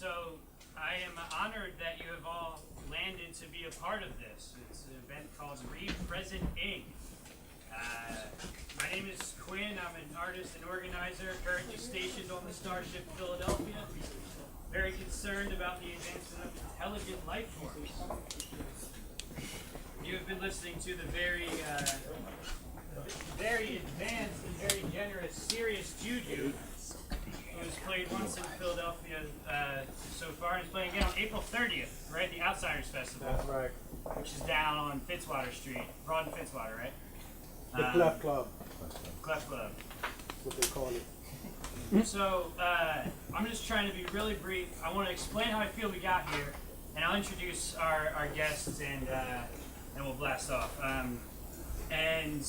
So I am honored that you have all landed to be a part of this. It's an event called Representing. My name is Quinn. I'm an artist and organizer currently stationed on the starship Philadelphia. Very concerned about the advancement of intelligent life forms. You have been listening to the very advanced and very generous Sirius JuJu, who's played once in Philadelphia so far, and is playing again on April 30th, right? The Outsiders Festival. That's right. Which is down on Fitzwater Street. Broad and Fitzwater, right? The Clef Club. Clef Club. That's what they call it. So, I'm just trying to be really brief. I want to explain how I feel we got here, and I'll introduce our guests, and we'll blast off. And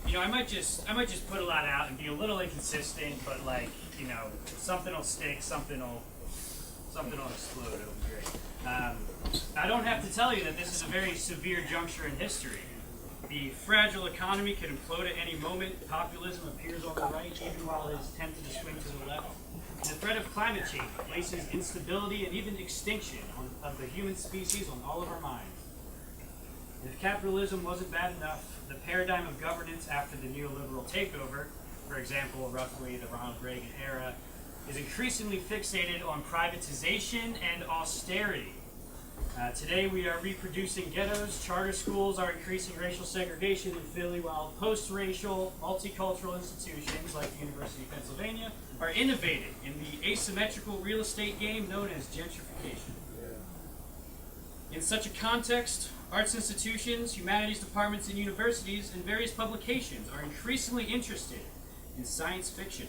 you know, I might just put a lot out and be a little inconsistent, but like, you know, something will stick, something will explode. It'll be great. I don't have to tell you that this is a very severe juncture in history. The fragile economy could implode at any moment. Populism appears on the right, even while it is tempted to swing to the left. And the threat of climate change places instability and even extinction of the human species on all of our minds. And if capitalism wasn't bad enough, the paradigm of governance after the neoliberal takeover, for example, roughly the Ronald Reagan era, is increasingly fixated on privatization and austerity. Today we are reproducing ghettos, charter schools are increasing racial segregation in Philly, while post-racial, multicultural institutions like the University of Pennsylvania are innovating in the asymmetrical real estate game known as gentrification. In such a context, arts institutions, humanities departments, and universities and various publications are increasingly interested in science fiction.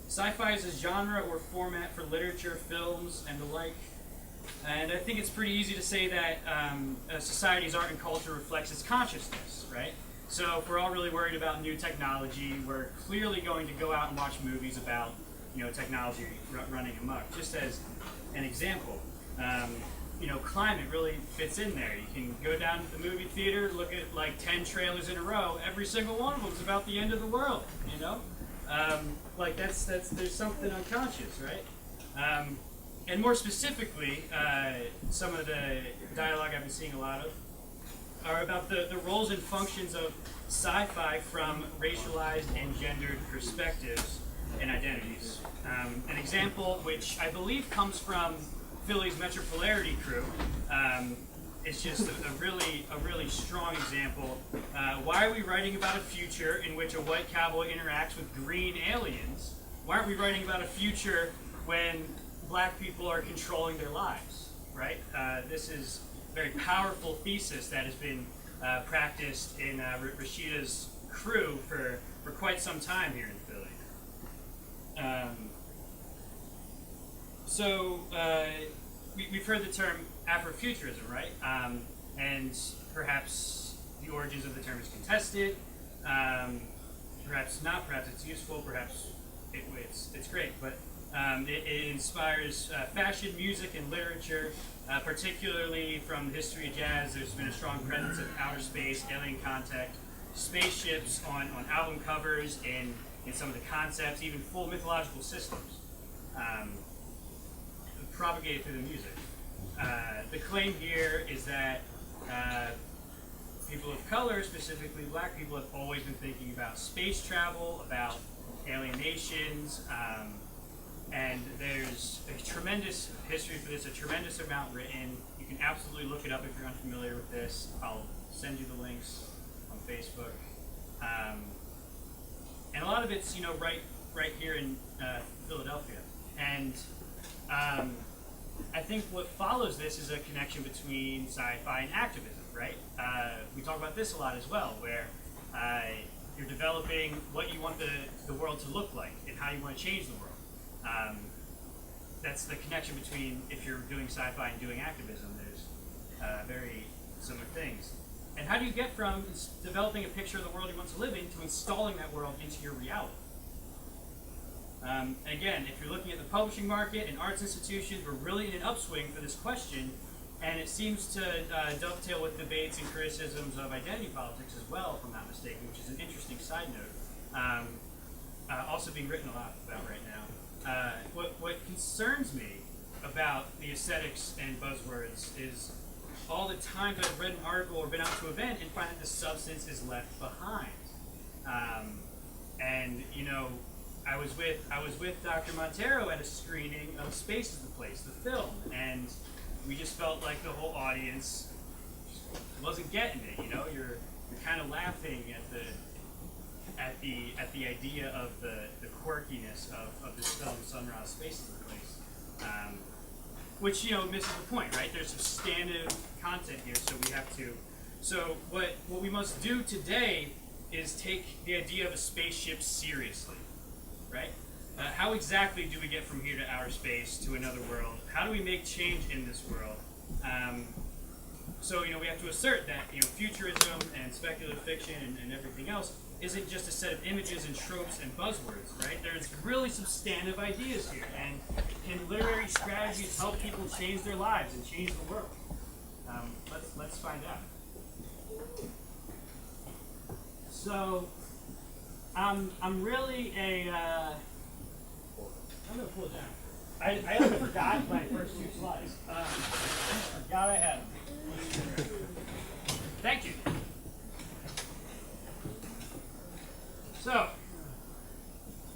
Sci-fi is a genre or format for literature, films, and the like. And I think it's pretty easy to say that a society's art and culture reflects its consciousness, right? So if we're all really worried about new technology, we're clearly going to go out and watch movies about, you know, technology running amok. Just as an example, you know, climate really fits in there. You can go down to the movie theater, look at like 10 trailers in a row. Every single one of them is about the end of the world, you know? Like there's something unconscious, right? And more specifically, some of the dialogue I've been seeing a lot of are about the roles and functions of sci-fi from racialized and gendered perspectives and identities. An example which I believe comes from Philly's Metropolarity crew. It's just a really strong example. Why are we writing about a future in which a white cowboy interacts with green aliens? Why aren't we writing about a future when black people are controlling their lives, right? This is a very powerful thesis that has been practiced in Rasheedah's crew for quite some time here in Philly. So we've heard the term Afrofuturism, right? And perhaps the origins of the term is contested, perhaps not, perhaps it's useful, perhaps it's great, but it inspires fashion, music, and literature, particularly from the history of jazz. There's been a strong presence of outer space, alien contact, spaceships on album covers, and in some of the concepts, even full mythological systems propagated through the music. The claim here is that people of color, specifically black people, have always been thinking about space travel, about alienations, and there's a tremendous history for this, a tremendous amount written. You can absolutely look it up if you're unfamiliar with this. I'll send you the links on Facebook. And a lot of it's, you know, right here in Philadelphia. And I think what follows this is a connection between sci-fi and activism, right? We talk about this a lot as well, where you're developing what you want the world to look like and how you want to change the world. That's the connection between if you're doing sci-fi and doing activism. There's very similar things. And how do you get from developing a picture of the world you want to live in to installing that world into your reality? Again, if you're looking at the publishing market and arts institutions, we're really in an upswing for this question, and it seems to dovetail with debates and criticisms of identity politics as well, if I'm not mistaken, which is an interesting side note. Also being written a lot about right now. What concerns me about the aesthetics and buzzwords is all the times I've read an article or been out to an event and find that the substance is left behind. And you know, I was with Dr. Monteiro at a screening of Space is the Place, the film, and we just felt like the whole audience wasn't getting it. You know, you're kind of laughing at the idea of the quirkiness of this film, Sunrise, Space is the Place, which, you know, misses the point, right? There's substantive content here, so we have to. So what we must do today is take the idea of a spaceship seriously, right? How exactly do we get from here to outer space to another world? How do we make change in this world? So, you know, we have to assert that, you know, futurism and speculative fiction and everything else isn't just a set of images and tropes and buzzwords, right? There's really substantive ideas here, and can literary strategies help people change their lives and change the world? Let's find out. So, I'm really I'm gonna pull it down. I forgot my first two slides. Forgot I had them. Thank you. So,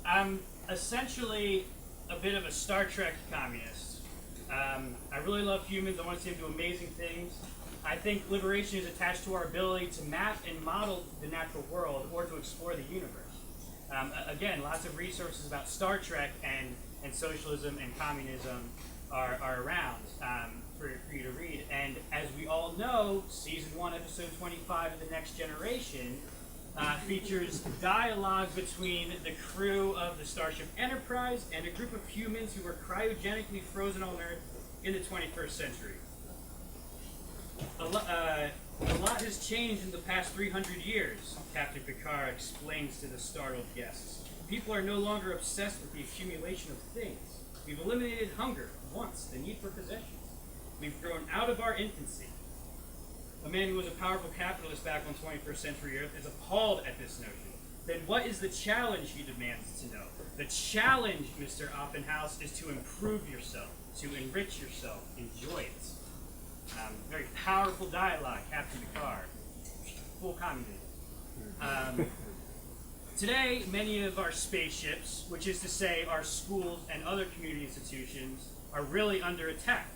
I'm essentially a bit of a Star Trek communist. I really love humans. I want to see them do amazing things. I think liberation is attached to our ability to map and model the natural world or to explore the universe. Again, lots of resources about Star Trek and socialism and communism are around for you to read. And as we all know, Season 1, Episode 25 of The Next Generation features dialogue between the crew of the Starship Enterprise and a group of humans who were cryogenically frozen on Earth in the 21st century. A lot has changed in the past 300 years, Captain Picard explains to the startled guests. People are no longer obsessed with the accumulation of things. We've eliminated hunger, wants, the need for possessions. We've grown out of our infancy. A man who was a powerful capitalist back on 21st century Earth is appalled at this notion. Then what is the challenge, he demands to know? The challenge, Mr. Oppenhaus, is to improve yourself, to enrich yourself, enjoy it. Very powerful dialogue, Captain Picard. Full communism. Today, many of our spaceships, which is to say our schools and other community institutions, are really under attack.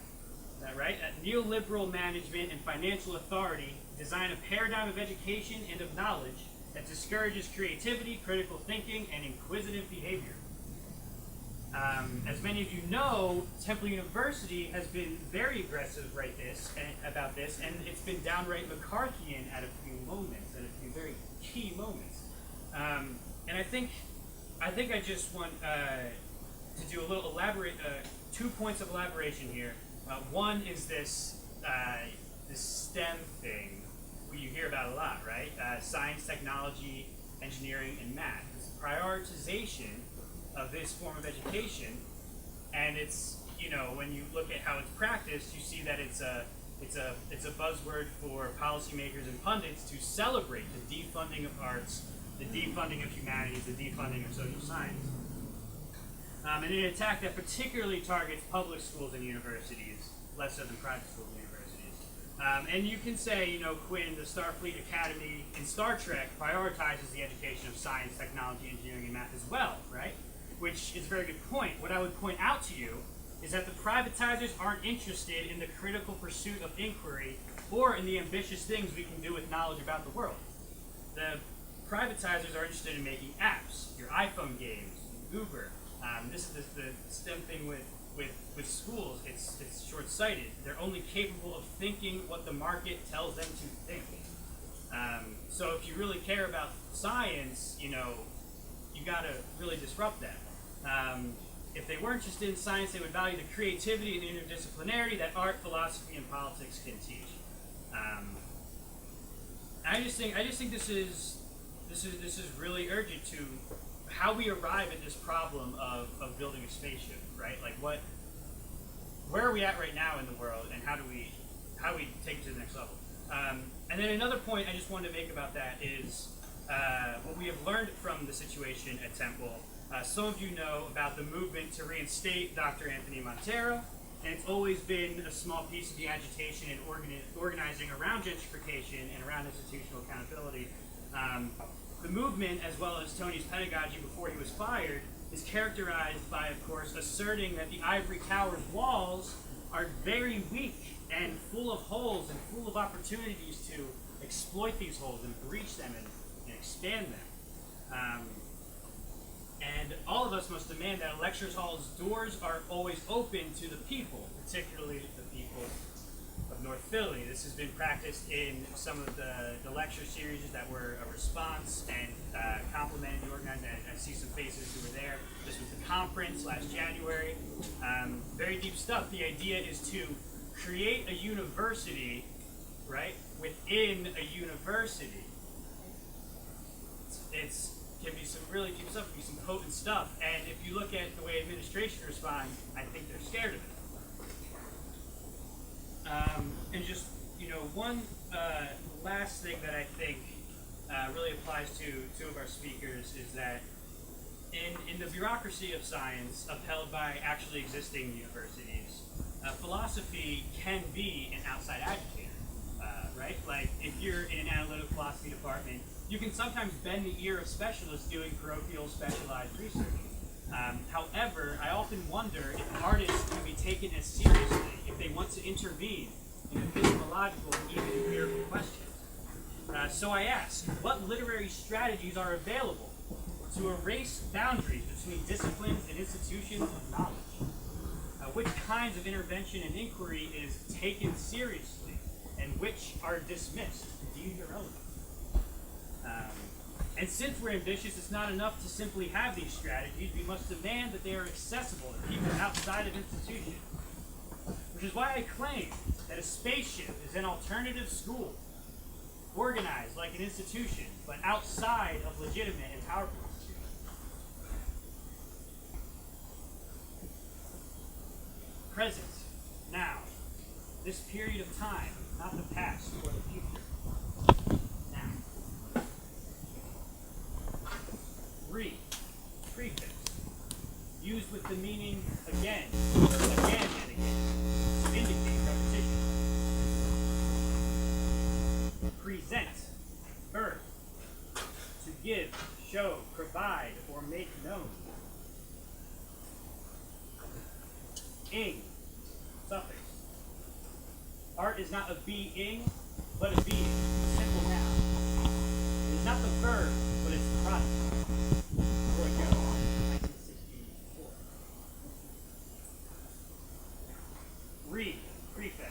Right? Neoliberal management and financial authority design a paradigm of education and of knowledge that discourages creativity, critical thinking, and inquisitive behavior. As many of you know, Temple University has been very aggressive about this, and it's been downright McCarthyian at a few moments, at a few very key moments. And I think I just want to do a little two points of elaboration here. One is this STEM thing, what you hear about a lot, right? Science, technology, engineering, and math. This prioritization of this form of education, and it's, you know, when you look at how it's practiced, you see that it's a buzzword for policymakers and pundits to celebrate the defunding of arts, the defunding of humanities, the defunding of social science. And an attack that particularly targets public schools and universities, less so than private schools and universities. And you can say, you know, Quinn, the Starfleet Academy in Star Trek prioritizes the education of science, technology, engineering, and math as well, right? Which is a very good point. What I would point out to you is that the privatizers aren't interested in the critical pursuit of inquiry or in the ambitious things we can do with knowledge about the world. The privatizers are interested in making apps, your iPhone games, Uber. This is the STEM thing with schools. It's short-sighted. They're only capable of thinking what the market tells them to think. So if you really care about science, you know, you got to really disrupt that. If they were interested in science, they would value the creativity and interdisciplinarity that art, philosophy, and politics can teach. I just think this is really urgent to how we arrive at this problem of building a spaceship, right? Like where are we at right now in the world, and how do we take it to the next level? And then another point I just wanted to make about that is what we have learned from the situation at Temple. Some of you know about the movement to reinstate Dr. Anthony Monteiro And it's always been a small piece of the agitation and organizing around gentrification and around institutional accountability. The movement, as well as Tony's pedagogy before he was fired, is characterized by, of course, asserting that the ivory tower's walls are very weak and full of holes and full of opportunities to exploit these holes and breach them and expand them. And all of us must demand that a lecture hall's doors are always open to the people, particularly the people of North Philly. This has been practiced in some of the lecture series that were a response and complimented the organizers. I see some faces who were there. This was the conference last January. Very deep stuff. The idea is to create a university, right, within a university. It's can be some really deep stuff, can be some potent stuff, and if you look at the way administration responds, I think they're scared of it. And just, one last thing that I think really applies to two of our speakers is that in the bureaucracy of science upheld by actually existing universities, philosophy can be an outside agitator, right? Like, if you're in an analytical philosophy department, you can sometimes bend the ear of specialists doing parochial specialized research. However, I often wonder if artists can be taken as seriously if they want to intervene in epistemological and even empirical questions. So I ask, what literary strategies are available to erase boundaries between disciplines and institutions of knowledge? Which kinds of intervention and inquiry is taken seriously, and which are dismissed, deemed irrelevant? And since we're ambitious, it's not enough to simply have these strategies. We must demand that they are accessible to people outside of institutions. Which is why I claim that a spaceship is an alternative school, organized like an institution, but outside of legitimate and powerful institutions. Present, now, this period of time, not the past or the future. Prefix, used with the meaning again, and again, to indicate repetition. Present, verb, to give, show, provide, or make known. Ing, suffix. Art is not a being, but a being, simple noun. It is not the verb, but it's the product. Read, prefix,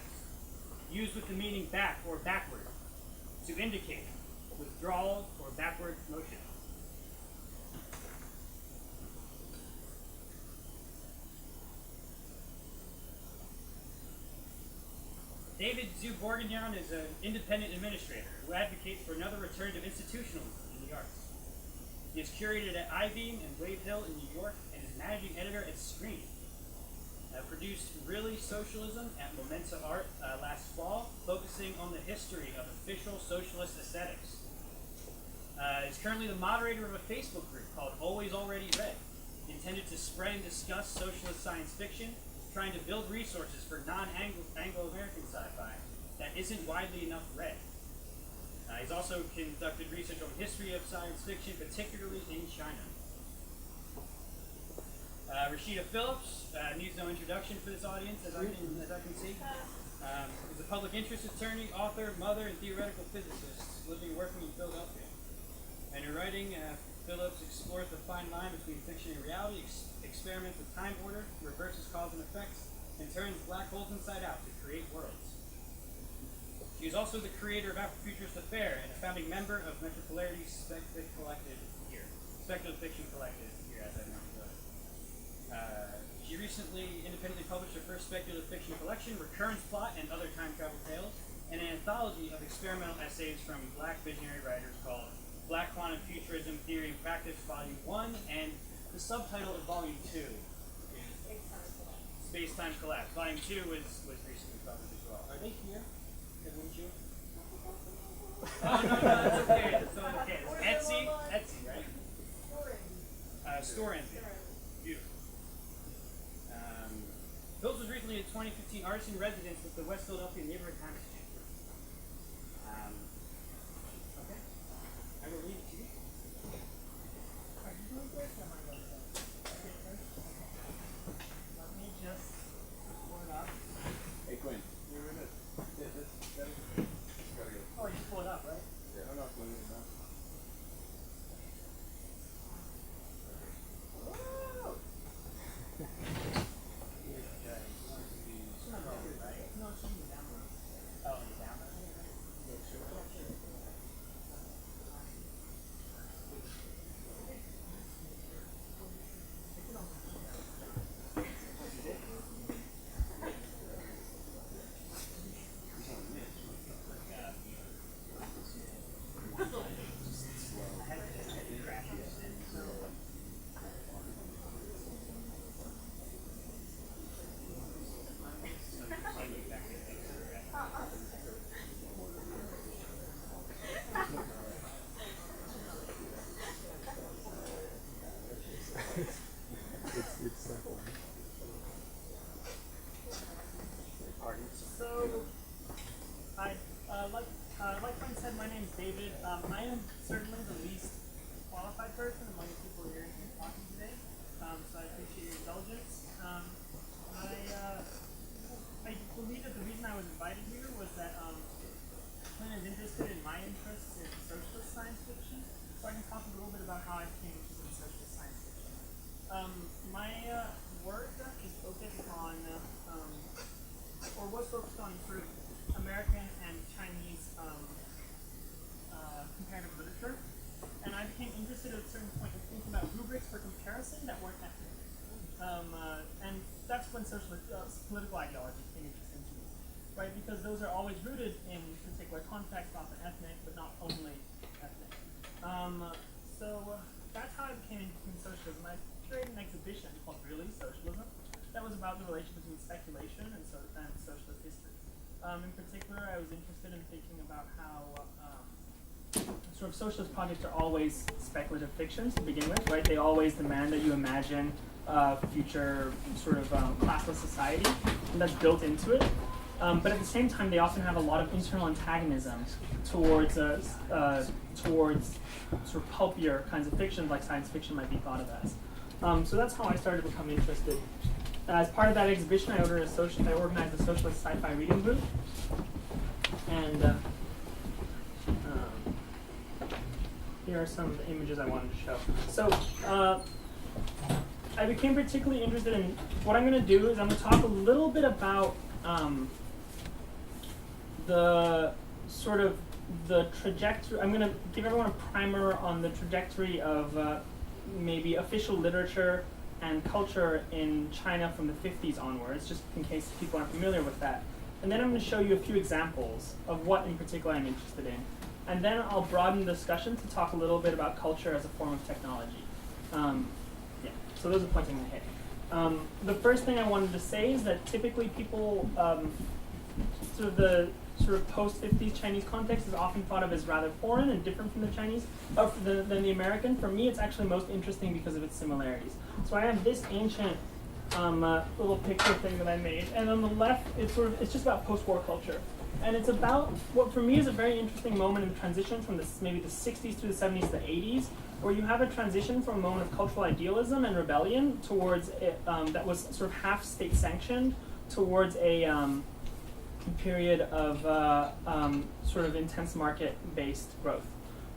used with the meaning back or backward, to indicate withdrawal or backward motion. David Xu Borgonjon is an independent administrator who advocates for another return to institutionalism in the arts. He is curated at Eyebeam and Wave Hill in New York and is managing editor at Screen. Produced Really Socialism at Momenta Art last fall, focusing on the history of official socialist aesthetics. Is currently the moderator of a Facebook group called Always Already Read, intended to spread and discuss socialist science fiction, trying to build resources for non-Anglo-American sci-fi that isn't widely enough read. He's also conducted research on the history of science fiction, particularly in China. Rasheedah Phillips needs no introduction for this audience, as I can see. Is a public interest attorney, author, mother, and theoretical physicist, living and working in Philadelphia. In her writing, Phillips explores the fine line between fiction and reality, experiments with time order, reverses cause and effects, and turns black holes inside out to create worlds. She is also the creator of Afrofuturist Affair and a founding member of Metropolarity Speculative Fiction Collective here, as I mentioned. She recently independently published her first speculative fiction collection, Recurrence Plot and Other Time Travel Tales, and an anthology of experimental essays from Black visionary writers called Black Quantum Futurism, Theory and Practice, Volume 1, and the subtitle of Volume 2 is Space-Time Collapse. Volume 2 was recently published as well. Are they here? Wouldn't you? Oh, no, that's okay. That's okay. It's Etsy, right? Store Envy. Beautiful. Phillips was recently a 2015 artist in residence with the West Philadelphia Neighborhood Time Exchange. Okay. I will leave it to you. Are you doing this? Or am I going to? Okay, first. Let me just pull it up. Hey Quinn, you were in it. Yeah, this gotta go. Oh, you just pull it up, right? Yeah, I'm not doing it now. Whoa! No, it shouldn't be down there. Oh, it's down there? Yeah, sure. So, like Quinn said, my name is David. I am certainly the least qualified person among the people here talking today, so I appreciate your indulgence. I believe that the reason I was invited here was that Quinn is interested in my interests in socialist science fiction, so I can talk a little bit about how I became interested in socialist science fiction. My work is focused on, or was focused on sort of American and Chinese comparative literature, and I became interested at a certain point in thinking about rubrics for comparison that weren't ethnic. And that's when socialist political ideology came interesting to me, right? Because those are always rooted in particular context, often ethnic, but not only ethnic. So that's how I became interested in socialism. I curated an exhibition called Really Socialism that was about the relation between speculation and socialist history. In particular, I was interested in thinking about how sort of socialist projects are always speculative fictions to begin with, right? They always demand that you imagine future sort of classless society, and that's built into it. But at the same time, they often have a lot of internal antagonisms towards sort of pulpier kinds of fiction, like science fiction might be thought of as. So that's how I started to become interested. As part of that exhibition, I organized a socialist sci-fi reading group, and here are some of the images I wanted to show. So I became particularly interested in, what I'm going to do is I'm going to talk a little bit about the sort of the trajectory. I'm going to give everyone a primer on the trajectory of maybe official literature and culture in China from the 50s onwards, just in case people aren't familiar with that. And then I'm going to show you a few examples of what in particular I'm interested in. And then I'll broaden the discussion to talk a little bit about culture as a form of technology. Yeah, so those are points I'm going to hit. The first thing I wanted to say is that typically people, the post-50s Chinese context is often thought of as rather foreign and different from the Chinese, than the American. For me, it's actually most interesting because of its similarities. So I have this ancient little picture thing that I made, and on the left, it's just about post-war culture. And it's about what for me is a very interesting moment in the transition from maybe the 60s to the 70s to the 80s, where you have a transition from a moment of cultural idealism and rebellion towards that was sort of half state sanctioned towards a period of sort of intense market-based growth.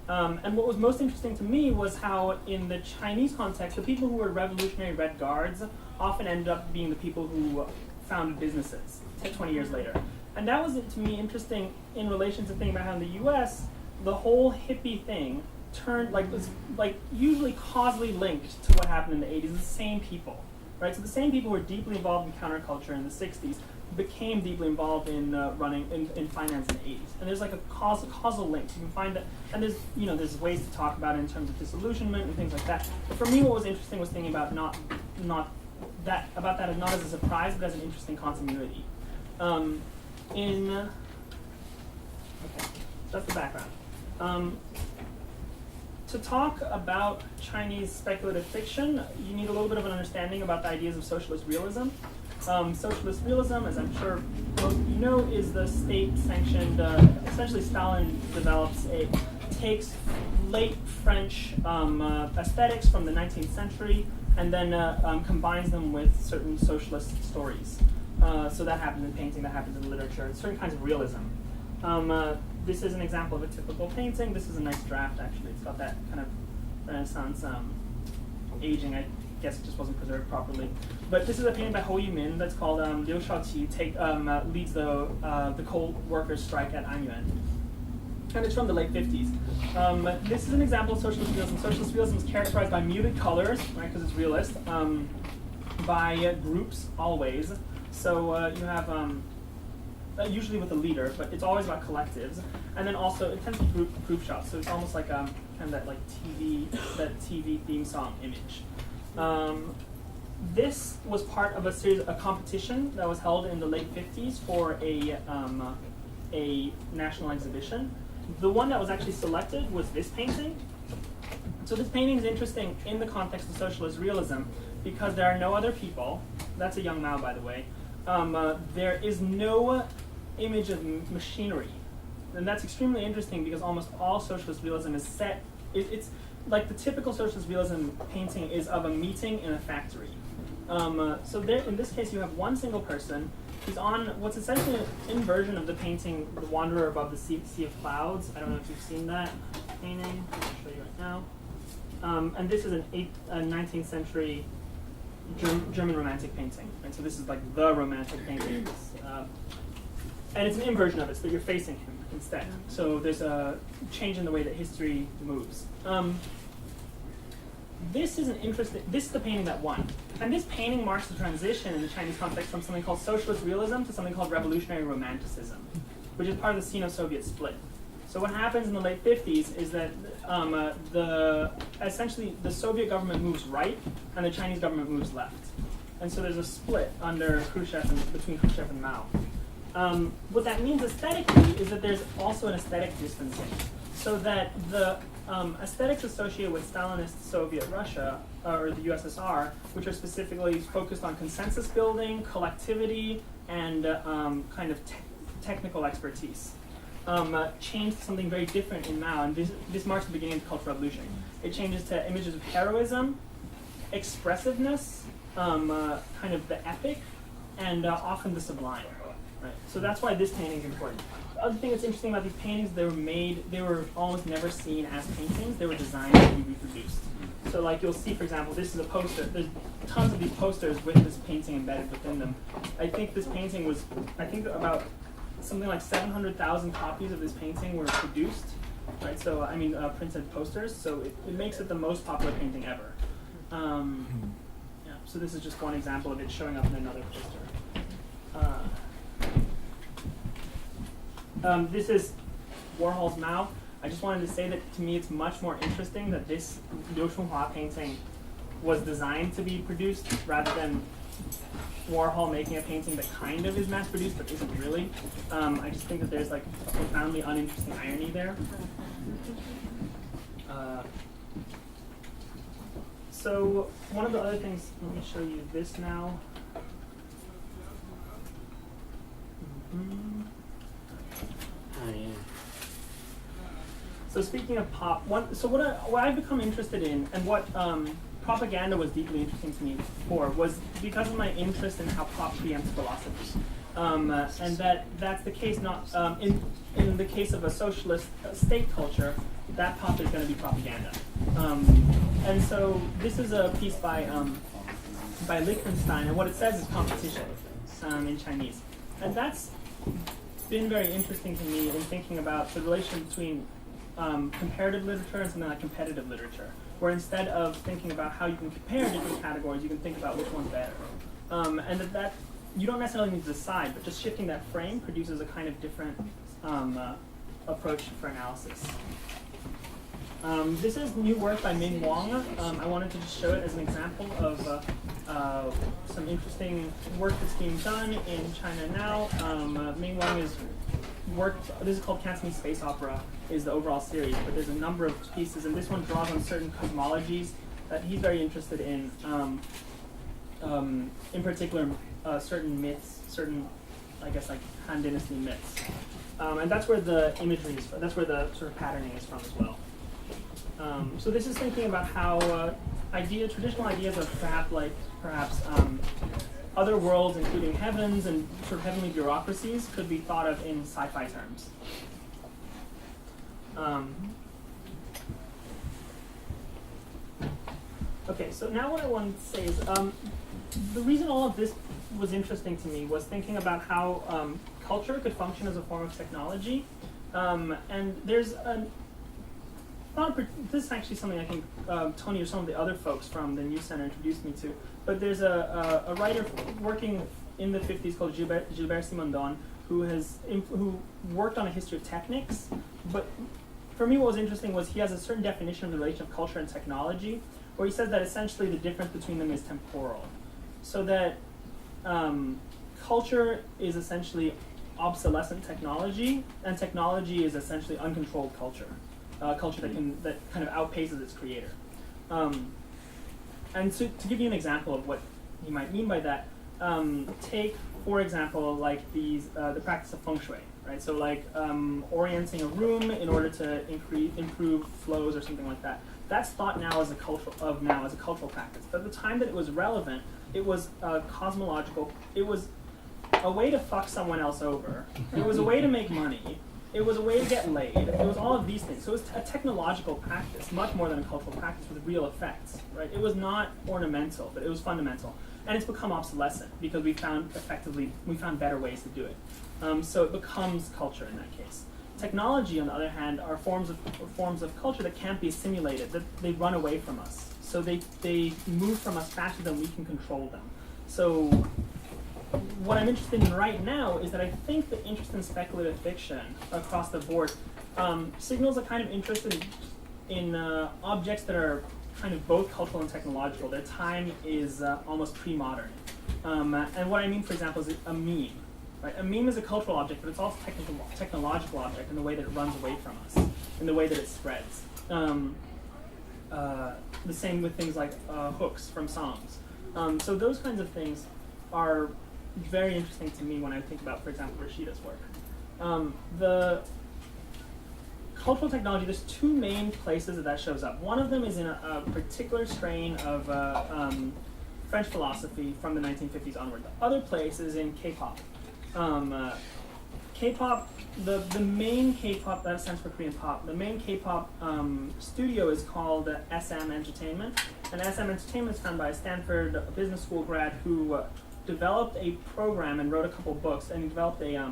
And what was most interesting to me was how in the Chinese context, the people who were revolutionary Red Guards often ended up being the people who founded businesses 20 years later. And that was, to me, interesting in relation to thinking about how in the US, the whole hippie thing was usually causally linked to what happened in the 80s, the same people, right? So the same people who were deeply involved in counterculture in the 60s became deeply involved in in finance in the 80s. And there's like a causal link. You can find that, and there's ways to talk about it in terms of disillusionment and things like that. But for me, what was interesting was thinking about not as a surprise, but as an interesting continuity. Okay, that's the background. To talk about Chinese speculative fiction, you need a little bit of an understanding about the ideas of socialist realism. Socialist realism, as I'm sure most of you know, is the state-sanctioned, essentially Stalin takes late French aesthetics from the 19th century and then combines them with certain socialist stories. So that happens in painting, that happens in literature, certain kinds of realism. This is an example of a typical painting. This is a nice draft, actually. It's got that kind of Renaissance aging. I guess it just wasn't preserved properly. But this is a painting by Ho Yimin that's called Liu Shaoqi leads the coal workers' strike at Anyuan. And it's from the late 50s. This is an example of socialist realism. Socialist realism is characterized by muted colors, right, because it's realist, by groups, always. So you have, usually with a leader, but it's always about collectives. And then also, it tends to be group shots, so it's almost like kind of that like TV theme song image. This was part of a competition that was held in the late 50s for a national exhibition. The one that was actually selected was this painting. So this painting is interesting in the context of socialist realism because there are no other people. That's a young Mao, by the way. There is no image of machinery. And that's extremely interesting because almost all socialist realism is set, it's like the typical socialist realism painting is of a meeting in a factory. So there, in this case, you have one single person who's on what's essentially an inversion of the painting, The Wanderer Above the Sea of Clouds. I don't know if you've seen that painting. I'll show you right now. And this is a 19th century German romantic painting. And so this is like the romantic painting. And it's an inversion of it, so that you're facing him instead. So there's a change in the way that history moves. This is the painting that won. And this painting marks the transition in the Chinese context from something called socialist realism to something called revolutionary romanticism, which is part of the Sino-Soviet split. So what happens in the late 50s is that essentially the Soviet government moves right and the Chinese government moves left. And so there's a split under between Khrushchev and Mao. What that means aesthetically is that there's also an aesthetic distancing. So that the aesthetics associated with Stalinist Soviet Russia, or the USSR, which are specifically focused on consensus building, collectivity, and kind of technical expertise, changed to something very different in Mao, and this marks the beginning of the Cultural Revolution. It changes to images of heroism, expressiveness, kind of the epic, and often the sublime. Right. So that's why this painting is important. The other thing that's interesting about these paintings, they were almost never seen as paintings. They were designed to be reproduced. So like you'll see, for example, this is a poster. There's tons of these posters with this painting embedded within them. I think this painting was, about something like 700,000 copies of this painting were produced. Right. So I mean, printed posters. So it makes it the most popular painting ever. Yeah. So this is just one example of it showing up in another poster. This is Warhol's Mao. I just wanted to say that to me it's much more interesting that this Liu Chunhua painting was designed to be produced rather than Warhol making a painting that kind of is mass-produced but isn't really. I just think that there's like a profoundly uninteresting irony there. So one of the other things, let me show you this now. Oh, yeah. So speaking of pop, what I've become interested in, and what propaganda was deeply interesting to me for, was because of my interest in how pop preempts philosophy, and that's the case not in the case of a socialist state culture, that pop is going to be propaganda, and so this is a piece by Lichtenstein, and what it says is competition in Chinese, and that's been very interesting to me in thinking about the relation between comparative literature and something like competitive literature, where instead of thinking about how you can compare different categories, you can think about which one's better. And that you don't necessarily need to decide, but just shifting that frame produces a kind of different approach for analysis. This is new work by Ming Wang. I wanted to just show it as an example of some interesting work that's being done in China now. Ming Wang has worked, this is called Cantonese Space Opera, is the overall series, but there's a number of pieces, and this one draws on certain cosmologies that he's very interested in particular certain myths, certain, I guess, like Han Dynasty myths. And that's where the imagery is from, that's where the sort of patterning is from as well. So this is thinking about how traditional ideas of perhaps other worlds, including heavens and sort of heavenly bureaucracies, could be thought of in sci-fi terms. Okay, so now what I want to say is the reason all of this was interesting to me was thinking about how culture could function as a form of technology. And there's this is actually something I think Tony or some of the other folks from the News Center introduced me to, but there's a writer working in the 50s called Gilbert Simondon who worked on a history of technics. But for me what was interesting was he has a certain definition of the relation of culture and technology, where he says that essentially the difference between them is temporal. So that culture is essentially obsolescent technology, and technology is essentially uncontrolled culture. Culture that kind of outpaces its creator. And so to give you an example of what you might mean by that, take, for example, like the practice of feng shui, right? So like orienting a room in order to improve flows or something like that. That's thought now as a cultural practice. But at the time that it was relevant, it was cosmological. It was a way to fuck someone else over. It was a way to make money. It was a way to get laid. It was all of these things. So it was a technological practice, much more than a cultural practice with real effects, right? It was not ornamental, but it was fundamental. And it's become obsolescent because we found better ways to do it. So it becomes culture in that case. Technology, on the other hand, are forms of culture that can't be simulated, that they run away from us. So they move from us faster than we can control them. So what I'm interested in right now is that I think the interest in speculative fiction across the board signals a kind of interest in objects that are kind of both cultural and technological. Their time is almost pre-modern. And what I mean, for example, is a meme. Right? A meme is a cultural object, but it's also a technological object in the way that it runs away from us, in the way that it spreads. The same with things like hooks from songs. So those kinds of things are very interesting to me when I think about, for example, Rasheedah's work. The cultural technology, there's two main places that shows up. One of them is in a particular strain of French philosophy from the 1950s onward. The other place is in K-pop. K-pop, the main K-pop, that stands for Korean pop, the main K-pop studio is called SM Entertainment. And SM Entertainment is founded by a Stanford business school grad who developed a program and wrote a couple books, and he developed a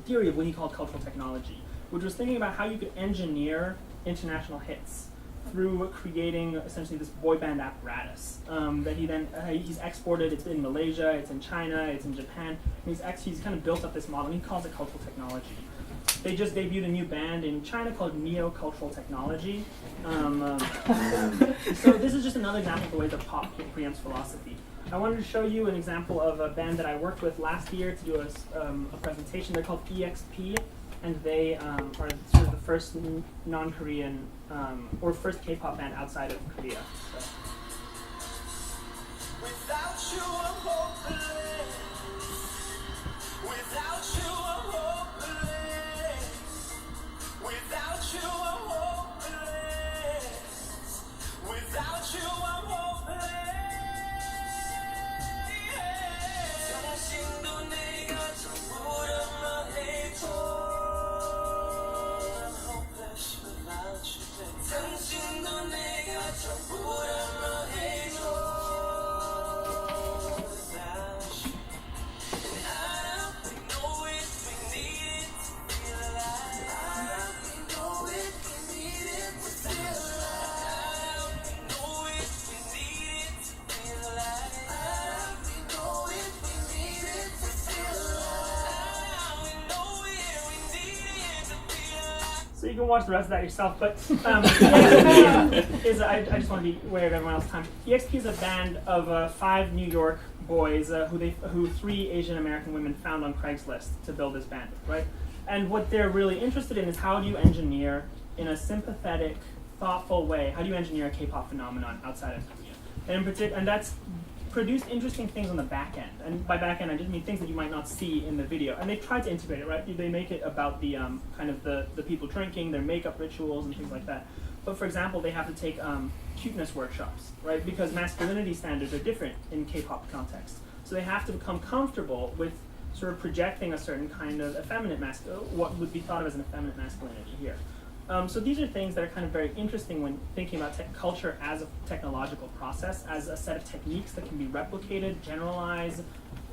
theory of what he called cultural technology, which was thinking about how you could engineer international hits through creating essentially this boy band apparatus that he's exported. It's in Malaysia, it's in China, it's in Japan. And he's kind of built up this model, and he calls it cultural technology. They just debuted a new band in China called Neo-Cultural Technology. So this is just another example of the way that pop preempts philosophy. I wanted to show you an example of a band that I worked with last year to do a presentation. They're called EXP, and they are sort of the first non-Korean or first K-pop band outside of Korea. So. Without you, I'm hopeless. Without you, I'm hopeless. Without you, I'm hopeless. Without you, I'm hopeless. 당신도 내가 전부라 해줘. I'm hopeless without you. 당신도 내가 전부라 해줘. So you can watch the rest of that yourself, but EXP is, I just want to be aware of everyone else's time. EXP is a band of 5 New York boys who 3 Asian American women found on Craigslist to build this band, right? And what they're really interested in is how do you engineer, in a sympathetic, thoughtful way, how do you engineer a K-pop phenomenon outside of Korea? And that's produced interesting things on the back end. And by back end, I just mean things that you might not see in the video. And they tried to integrate it, right? They make it about the kind of the people drinking, their makeup rituals, and things like that. But for example, they have to take cuteness workshops, right? Because masculinity standards are different in K-pop context. So they have to become comfortable with sort of projecting a certain kind of effeminate what would be thought of as an effeminate masculinity here. So these are things that are kind of very interesting when thinking about culture as a technological process, as a set of techniques that can be replicated, generalized,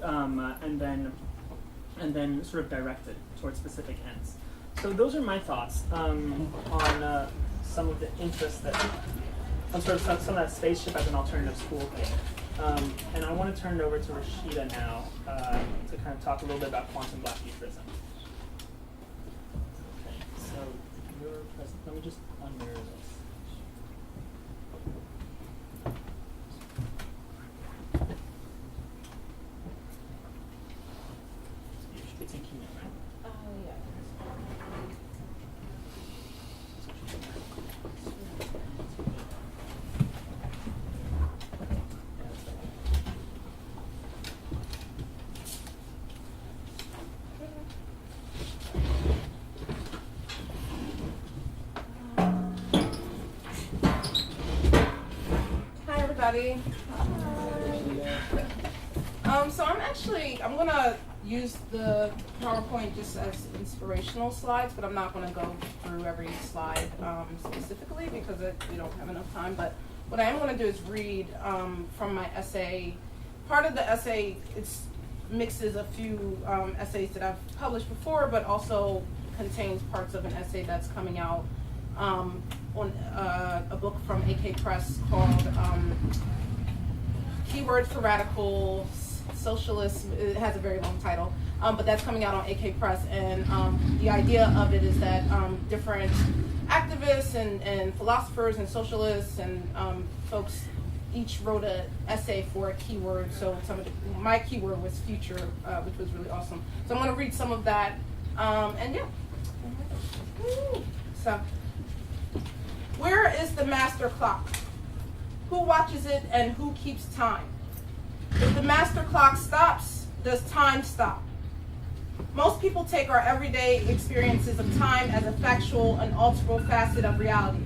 and then sort of directed towards specific ends. So those are my thoughts on some of the interests on sort of some of that spaceship as an alternative school thing. And I want to turn it over to Rasheedah now to kind of talk a little bit about quantum black futurism. Okay, so your present, let me just unmirror this. It's in Keynote, right? Oh, yeah. Hi, everybody. So I'm gonna use the PowerPoint just as inspirational slides, but I'm not gonna go through every slide specifically because we don't have enough time. But what I am gonna do is read from my essay. Part of the essay mixes a few essays that I've published before, but also contains parts of an essay that's coming out on a book from AK Press called Keywords for Radical Socialist. It has a very long title, but that's coming out on AK Press. And the idea of it is that different activists and philosophers and socialists and folks each wrote an essay for a keyword. So my keyword was future, which was really awesome. So I'm going to read some of that. And yeah. So, where is the master clock? Who watches it and who keeps time? If the master clock stops, does time stop? Most people take our everyday experiences of time as a factual and alterable facet of reality.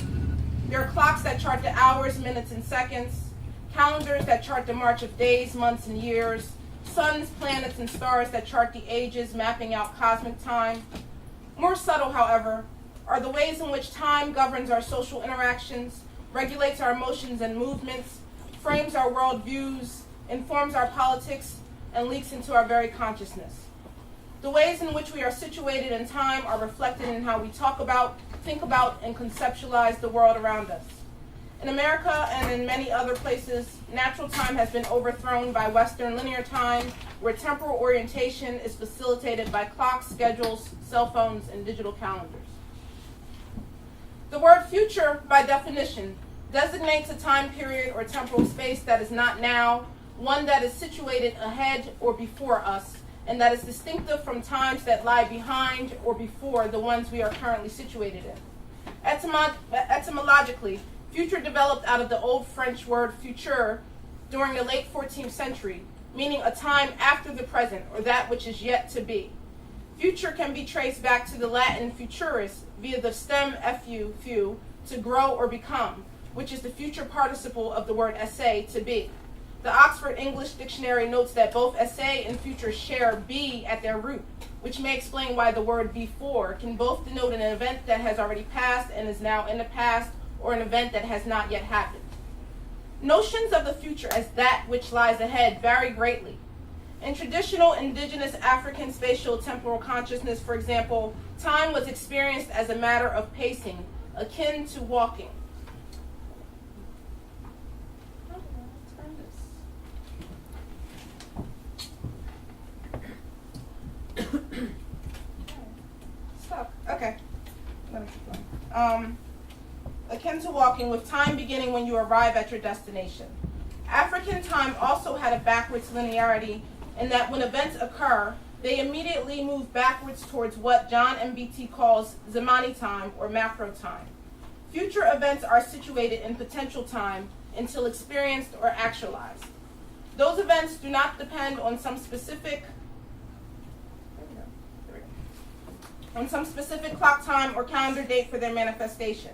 There are clocks that chart the hours, minutes, and seconds, calendars that chart the march of days, months, and years, suns, planets, and stars that chart the ages, mapping out cosmic time. More subtle, however, are the ways in which time governs our social interactions, regulates our emotions and movements, frames our worldviews, informs our politics, and leaks into our very consciousness. The ways in which we are situated in time are reflected in how we talk about, think about, and conceptualize the world around us. In America and in many other places, natural time has been overthrown by Western linear time, where temporal orientation is facilitated by clocks, schedules, cell phones, and digital calendars. The word future, by definition, designates a time period or temporal space that is not now, one that is situated ahead or before us, and that is distinctive from times that lie behind or before the ones we are currently situated in. Etymologically, future developed out of the old French word futur during the late 14th century, meaning a time after the present or that which is yet to be. Future can be traced back to the Latin futurus via the stem fu, fu, to grow or become, which is the future participle of the word esse, to be. The Oxford English Dictionary notes that both esse and future share be at their root, which may explain why the word before can both denote an event that has already passed and is now in the past, or an event that has not yet happened. Notions of the future as that which lies ahead vary greatly. In traditional indigenous African spatial temporal consciousness, for example, time was experienced as a matter of pacing, akin to walking. Stop. Okay. Let me keep going. Akin to walking, with time beginning when you arrive at your destination. African time also had a backwards linearity in that when events occur, they immediately move backwards towards what John MBT calls zamani time or macro time. Future events are situated in potential time until experienced or actualized. Those events do not depend on some specific clock time or calendar date for their manifestation.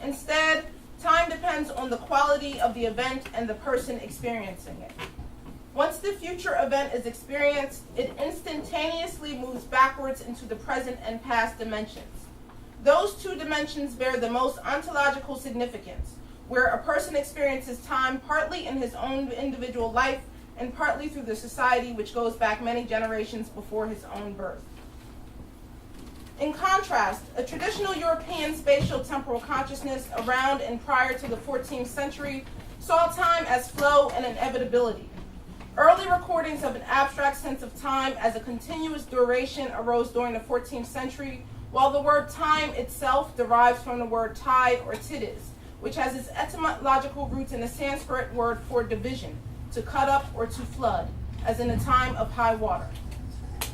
Instead, time depends on the quality of the event and the person experiencing it. Once the future event is experienced, it instantaneously moves backwards into the present and past dimensions. Those two dimensions bear the most ontological significance, where a person experiences time partly in his own individual life and partly through the society which goes back many generations before his own birth. In contrast, a traditional European spatial temporal consciousness around and prior to the 14th century saw time as flow and inevitability. Early recordings of an abstract sense of time as a continuous duration arose during the 14th century, while the word time itself derives from the word tide or tidis, which has its etymological roots in the Sanskrit word for division, to cut up or to flood, as in a time of high water.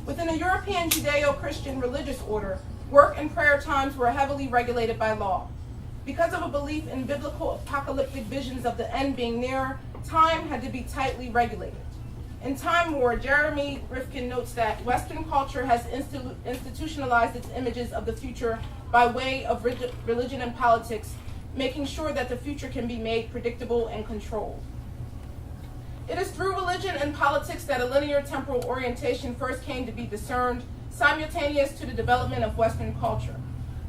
Within a European Judeo-Christian religious order, work and prayer times were heavily regulated by law. Because of a belief in biblical apocalyptic visions of the end being near, time had to be tightly regulated. In Time War, Jeremy Rifkin notes that Western culture has institutionalized its images of the future by way of religion and politics, making sure that the future can be made predictable and controlled. It is through religion and politics that a linear temporal orientation first came to be discerned, simultaneous to the development of Western culture.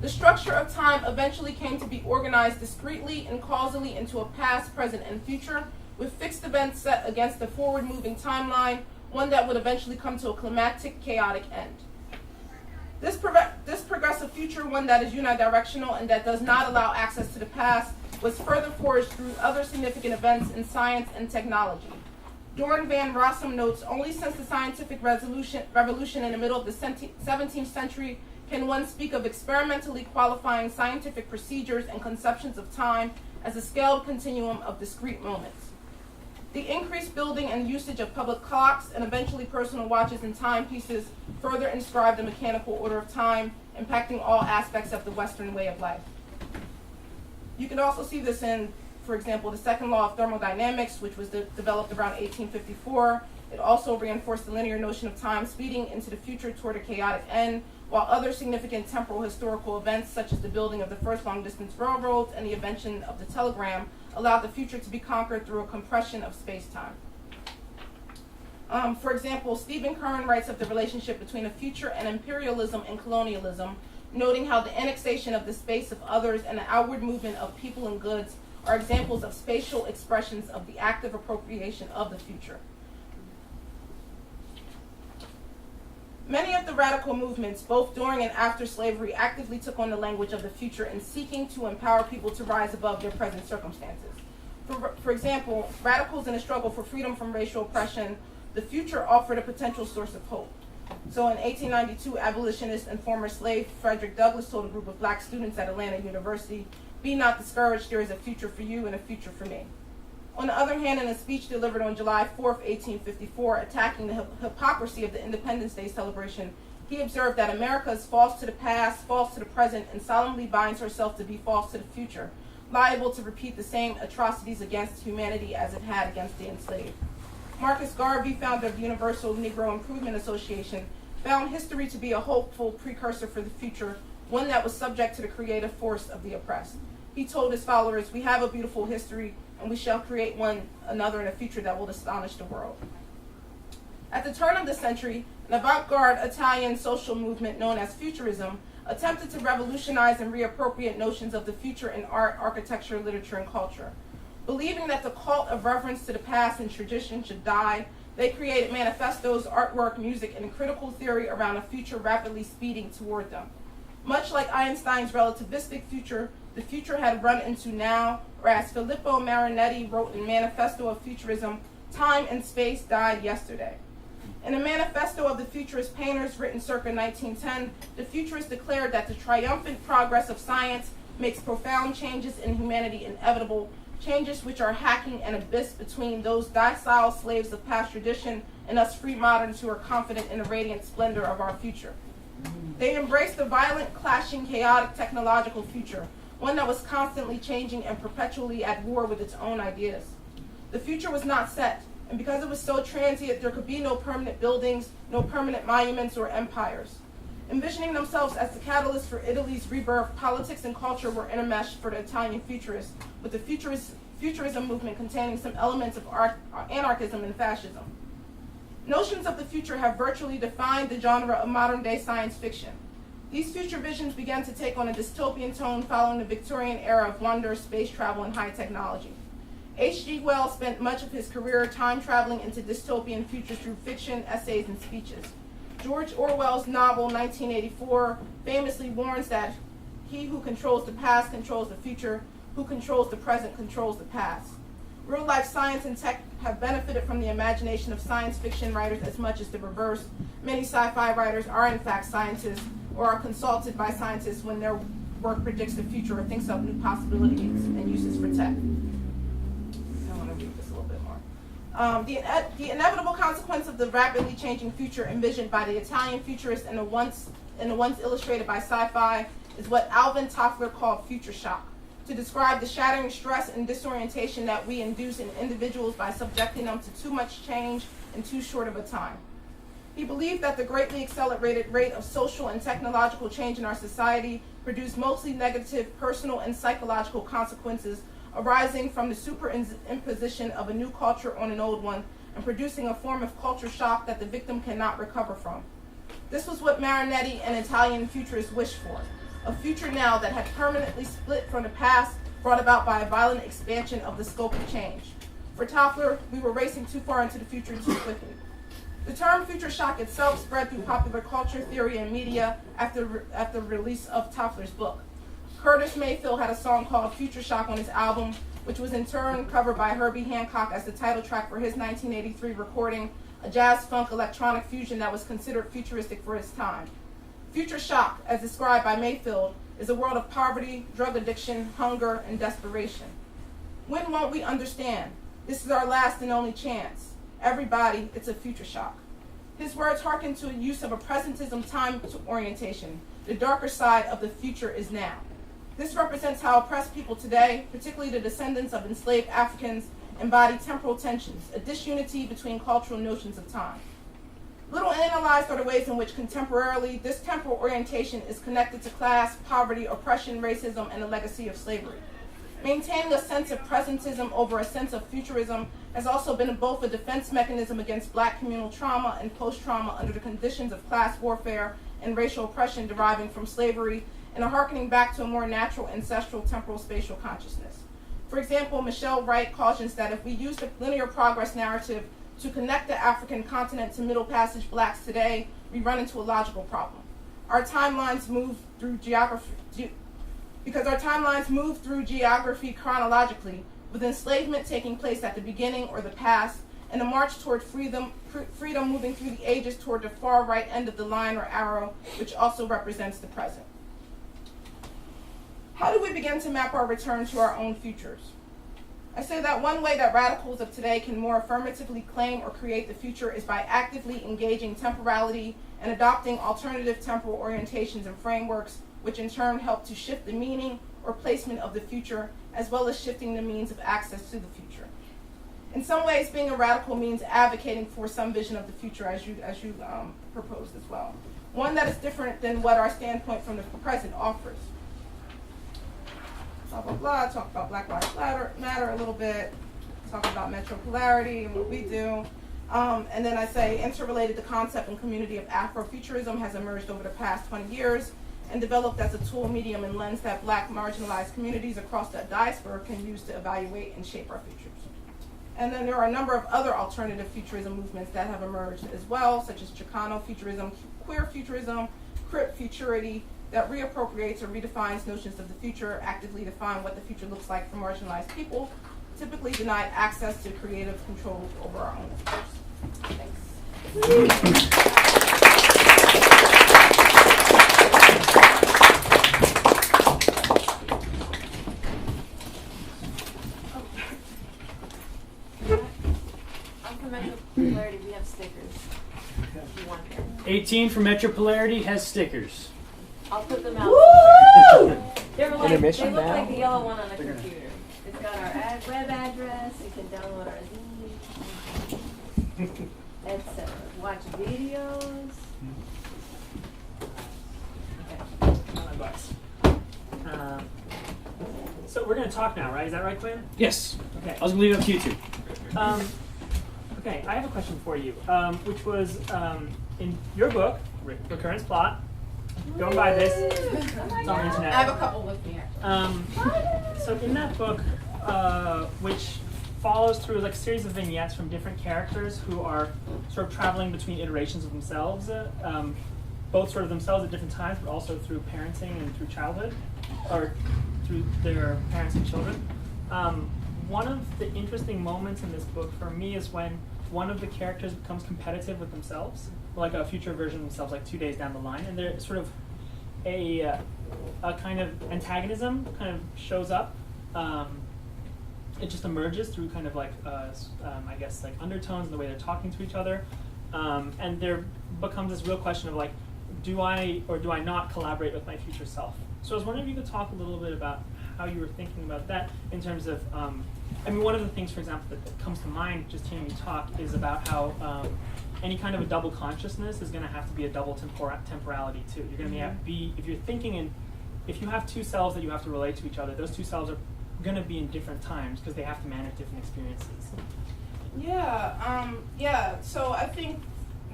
The structure of time eventually came to be organized discretely and causally into a past, present, and future, with fixed events set against a forward-moving timeline, one that would eventually come to a climactic, chaotic end. This progressive future, one that is unidirectional and that does not allow access to the past, was further forged through other significant events in science and technology. Doran Van Rossum notes, only since the scientific revolution in the middle of the 17th century can one speak of experimentally qualifying scientific procedures and conceptions of time as a scaled continuum of discrete moments. The increased building and usage of public clocks and eventually personal watches and timepieces further inscribed a mechanical order of time, impacting all aspects of the Western way of life. You can also see this in, for example, the second law of thermodynamics, which was developed around 1854. It also reinforced the linear notion of time speeding into the future toward a chaotic end, while other significant temporal historical events, such as the building of the first long-distance railroads and the invention of the telegram, allowed the future to be conquered through a compression of space-time. For example, Stephen Kern writes of the relationship between the future and imperialism and colonialism, noting how the annexation of the space of others and the outward movement of people and goods are examples of spatial expressions of the active appropriation of the future. Many of the radical movements, both during and after slavery, actively took on the language of the future in seeking to empower people to rise above their present circumstances. For example, radicals in the struggle for freedom from racial oppression, the future offered a potential source of hope. So in 1892, abolitionist and former slave Frederick Douglass told a group of black students at Atlanta University, "Be not discouraged, there is a future for you and a future for me." On the other hand, in a speech delivered on July 4, 1854, attacking the hypocrisy of the Independence Day celebration, he observed that America is false to the past, false to the present, and solemnly binds herself to be false to the future, liable to repeat the same atrocities against humanity as it had against the enslaved. Marcus Garvey, founder of the Universal Negro Improvement Association, found history to be a hopeful precursor for the future, one that was subject to the creative force of the oppressed. He told his followers, "We have a beautiful history, and we shall create one another in a future that will astonish the world." At the turn of the century, an avant-garde Italian social movement known as Futurism attempted to revolutionize and reappropriate notions of the future in art, architecture, literature, and culture. Believing that the cult of reverence to the past and tradition should die, they created manifestos, artwork, music, and critical theory around a future rapidly speeding toward them. Much like Einstein's relativistic future, the future had run into now, or as Filippo Marinetti wrote in Manifesto of Futurism, time and space died yesterday. In a manifesto of the futurist painters written circa 1910, the futurists declared that the triumphant progress of science makes profound changes in humanity inevitable, changes which are hacking an abyss between those docile slaves of past tradition and us free moderns who are confident in the radiant splendor of our future. They embraced the violent, clashing, chaotic technological future, one that was constantly changing and perpetually at war with its own ideas. The future was not set. And because it was so transient, there could be no permanent buildings, no permanent monuments or empires. Envisioning themselves as the catalyst for Italy's rebirth, politics and culture were intermeshed for the Italian futurists, with the futurism movement containing some elements of anarchism and fascism. Notions of the future have virtually defined the genre of modern-day science fiction. These future visions began to take on a dystopian tone following the Victorian era of wonder, space travel, and high technology. H.G. Wells spent much of his career time traveling into dystopian futures through fiction, essays, and speeches. George Orwell's novel 1984 famously warns that he who controls the past controls the future, who controls the present controls the past. Real-life science and tech have benefited from the imagination of science fiction writers as much as the reverse. Many sci-fi writers are in fact scientists or are consulted by scientists when their work predicts the future or thinks of new possibilities and uses for tech. I want to read this a little bit more. The inevitable consequence of the rapidly changing future envisioned by the Italian futurists and the ones illustrated by sci-fi is what Alvin Toffler called future shock, to describe the shattering stress and disorientation that we induce in individuals by subjecting them to too much change in too short of a time. He believed that the greatly accelerated rate of social and technological change in our society produced mostly negative personal and psychological consequences arising from the superimposition of a new culture on an old one and producing a form of culture shock that the victim cannot recover from. This was what Marinetti and Italian futurists wished for, a future now that had permanently split from the past brought about by a violent expansion of the scope of change. For Toffler, we were racing too far into the future too quickly. The term future shock itself spread through popular culture, theory, and media after the release of Toffler's book. Curtis Mayfield had a song called Future Shock on his album, which was in turn covered by Herbie Hancock as the title track for his 1983 recording, a jazz-funk electronic fusion that was considered futuristic for its time. Future shock, as described by Mayfield, is a world of poverty, drug addiction, hunger, and desperation. When won't we understand? This is our last and only chance. Everybody, it's a future shock. His words hearken to a use of a presentism time orientation. The darker side of the future is now. This represents how oppressed people today, particularly the descendants of enslaved Africans, embody temporal tensions, a disunity between cultural notions of time. Little analyzed are the ways in which contemporarily this temporal orientation is connected to class, poverty, oppression, racism, and the legacy of slavery. Maintaining a sense of presentism over a sense of futurism has also been both a defense mechanism against black communal trauma and post-trauma under the conditions of class warfare and racial oppression deriving from slavery, and a harkening back to a more natural ancestral temporal spatial consciousness. For example, Michelle Wright cautions that if we use the linear progress narrative to connect the African continent to Middle Passage blacks today, we run into a logical problem. Our timelines move through geography chronologically, with enslavement taking place at the beginning or the past, and a march toward freedom moving through the ages toward the far right end of the line or arrow, which also represents the present. How do we begin to map our return to our own futures? I say that one way that radicals of today can more affirmatively claim or create the future is by actively engaging temporality and adopting alternative temporal orientations and frameworks, which in turn help to shift the meaning or placement of the future, as well as shifting the means of access to the future. In some ways, being a radical means advocating for some vision of the future, as you proposed as well. One that is different than what our standpoint from the present offers. Blah, blah, blah, talk about Black Lives Matter a little bit, talk about metropolarity and what we do. And then I say, interrelated, the concept and community of Afrofuturism has emerged over the past 20 years and developed as a tool, medium, and lens that black marginalized communities across the diaspora can use to evaluate and shape our futures. And then there are a number of other alternative futurism movements that have emerged as well, such as Chicano futurism, queer futurism, Crip futurity, that reappropriates or redefines notions of the future, actively define what the future looks like for marginalized people, typically denied access to creative control over our own futures. Thanks. I'm from Metropolarity. We have stickers. If you want them. 18 from Metropolarity has stickers. I'll put them out. Woo! They look Intermission like now. the yellow one on the computer. It's got our web address. You can download our zine. etc. Watch videos. Okay, my books. So we're going to talk now, right? Is that right, Quinn? Yes. Okay. I was gonna leave it up to you two. Okay, I have a question for you, which was in your book, Recurrence Plot. Go and buy this. It's on the internet. I have a couple with me. So in that book, which follows through like a series of vignettes from different characters who are sort of traveling between iterations of themselves, both sort of themselves at different times, but also through parenting and through childhood, or through their parents and children. One of the interesting moments in this book for me is when one of the characters becomes competitive with themselves, like a future version of themselves, like 2 days down the line, and there's sort of a kind of antagonism kind of shows up. It just emerges through kind of like, I guess, like undertones in the way they're talking to each other. And there becomes this real question of like, do I or do I not collaborate with my future self? So I was wondering if you could talk a little bit about how you were thinking about that in terms of, I mean, one of the things, for example, that comes to mind just hearing you talk is about how any kind of a double consciousness is going to have to be a double temporality too. You're going to be, if you're thinking if you have two selves that you have to relate to each other, those two selves are going to be in different times because they have to manage different experiences. Yeah. So I think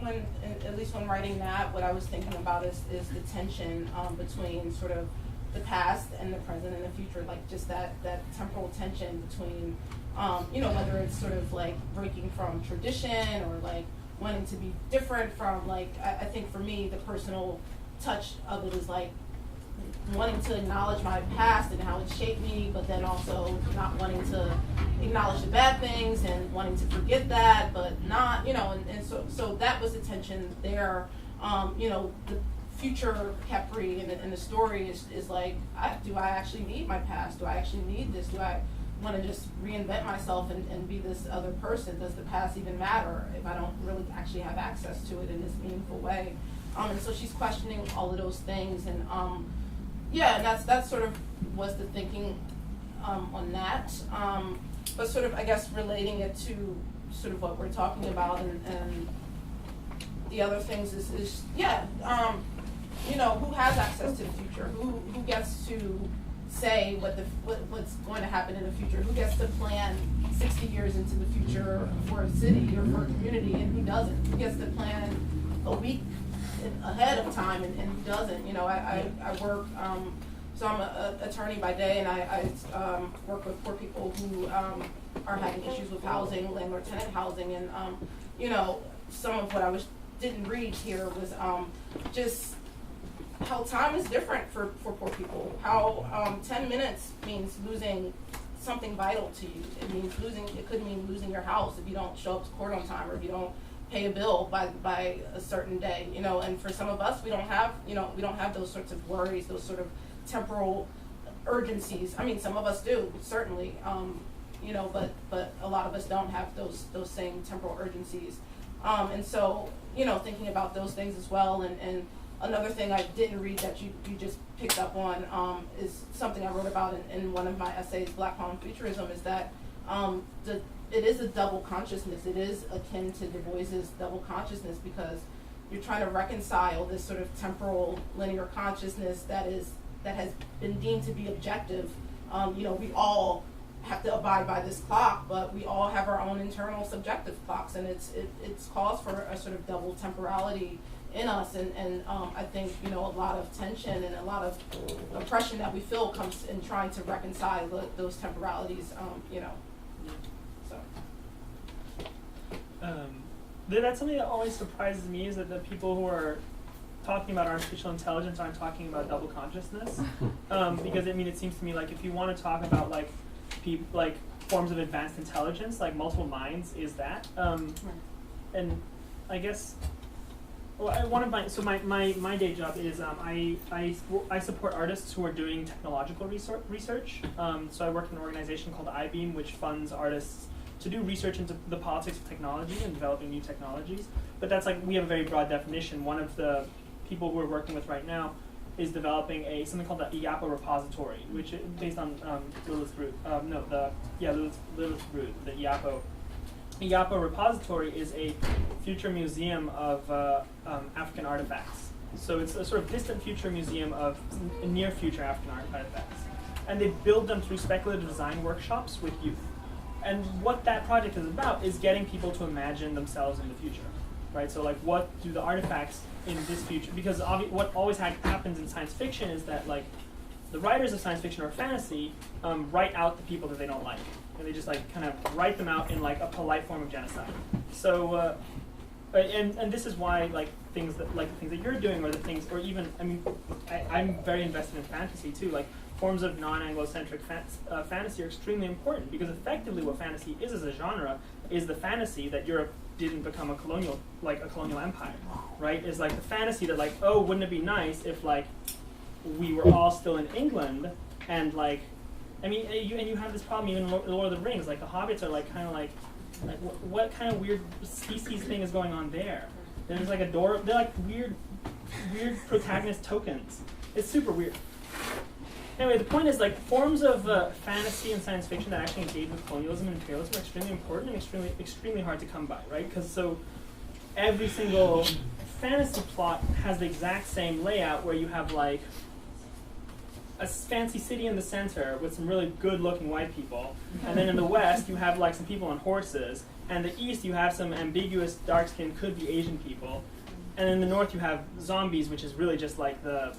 at least when writing that, what I was thinking about is the tension between sort of the past and the present and the future, like just that temporal tension between, whether it's sort of like breaking from tradition or like wanting to be different from, like, I think for me, the personal touch of it is like wanting to acknowledge my past and how it shaped me, but then also not wanting to acknowledge the bad things and wanting to forget that, but not, and so that was the tension there. The future Capri in the story is like, do I actually need my past? Do I actually need this? Do I want to just reinvent myself and be this other person? Does the past even matter if I don't really actually have access to it in this meaningful way? And so she's questioning all of those things, and and that's sort of was the thinking on that. But sort of, I guess, relating it to sort of what we're talking about and the other things is who has access to the future? Who gets to say what's going to happen in the future? Who gets to plan 60 years into the future for a city or for a community, and who doesn't? Who gets to plan a week ahead of time and who doesn't? I work, so I'm an attorney by day, and I work with poor people who are having issues with housing, landlord-tenant housing, and some of what I didn't read here was just how time is different for poor people. How 10 minutes means losing something vital to you. It could mean losing your house if you don't show up to court on time, or if you don't pay a bill by a certain day. And for some of us, we don't have those sorts of worries, those sort of temporal urgencies. I mean, some of us do, certainly. But a lot of us don't have those same temporal urgencies. And so, thinking about those things as well. And another thing I didn't read that you just picked up on is something I wrote about in one of my essays, Black Poem Futurism, is that it is a double consciousness. It is akin to Du Bois's double consciousness, because you're trying to reconcile this sort of temporal linear consciousness that has been deemed to be objective. We all have to abide by this clock, but we all have our own internal subjective clocks, and it's cause for a sort of double temporality in us, and I think a lot of tension and a lot of oppression that we feel comes in trying to reconcile those temporalities. That's something that always surprises me, is that the people who are talking about artificial intelligence aren't talking about double consciousness, because it seems to me like if you want to talk about like forms of advanced intelligence, like multiple minds is that, and I guess. Well, my day job is I support artists who are doing technological research. So I work in an organization called Eyebeam, which funds artists to do research into the politics of technology and developing new technologies. But that's we have a very broad definition. One of the people we're working with right now is developing something called the IAPO repository, which is based on Lilith's Root. Lilith's Root, the IAPO. IAPA Repository is a future museum of African artifacts. So it's a sort of distant future museum of near future African artifacts. And they build them through speculative design workshops with youth. And what that project is about is getting people to imagine themselves in the future, right? So like, what do the artifacts in this future, because what always happens in science fiction is that like, the writers of science fiction or fantasy write out the people that they don't like. And they just like kind of write them out in like a polite form of genocide. So, and this is why like things that you're doing, or the things, or even, I mean, I'm very invested in fantasy too. Like forms of non-Anglo-centric fantasy are extremely important, because effectively what fantasy is as a genre is the fantasy that Europe didn't become a colonial empire, right? Is like the fantasy that like, oh, wouldn't it be nice if like we were all still in England, and like, I mean, you have this problem even in Lord of the Rings. Like the hobbits are like kind of like what kind of weird species thing is going on there? There's like a door. They're like weird protagonist tokens. It's super weird. Anyway, the point is like forms of fantasy and science fiction that actually engage with colonialism and imperialism are extremely important and extremely hard to come by, right? Because so every single fantasy plot has the exact same layout, where you have like a fancy city in the center with some really good-looking white people, and then in the west you have like some people on horses, and the east you have some ambiguous dark-skinned, could be Asian people, and in the north you have zombies, which is really just like the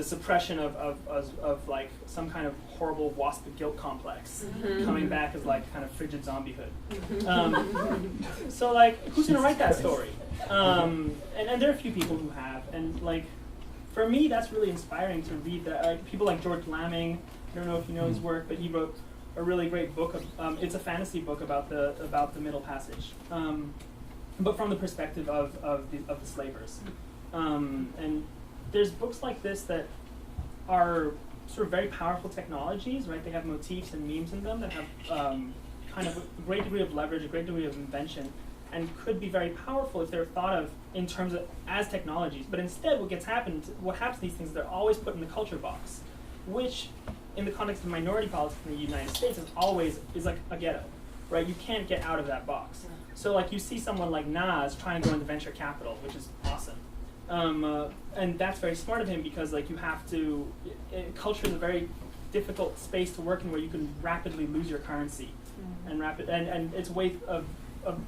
suppression of like some kind of horrible wasp guilt complex coming back as like kind of frigid zombiehood. So like, who's gonna write that story? And there are a few people who have, and like, for me, that's really inspiring to read that. Like people like George Lamming, I don't know if you know his work, but he wrote a really great book. It's a fantasy book about the Middle Passage, but from the perspective of the slavers. And there's books like this that are sort of very powerful technologies, right? They have motifs and memes in them that have kind of a great degree of leverage, a great degree of invention, and could be very powerful if they're thought of in terms of as technologies. But instead, what happens to these things, they're always put in the culture box, which, in the context of minority politics in the United States, is like a ghetto, right? You can't get out of that box. So like you see someone like Nas trying to go into venture capital, which is awesome. And that's very smart of him, because like you have to, culture is a very difficult space to work in, where you can rapidly lose your currency, and it's a way of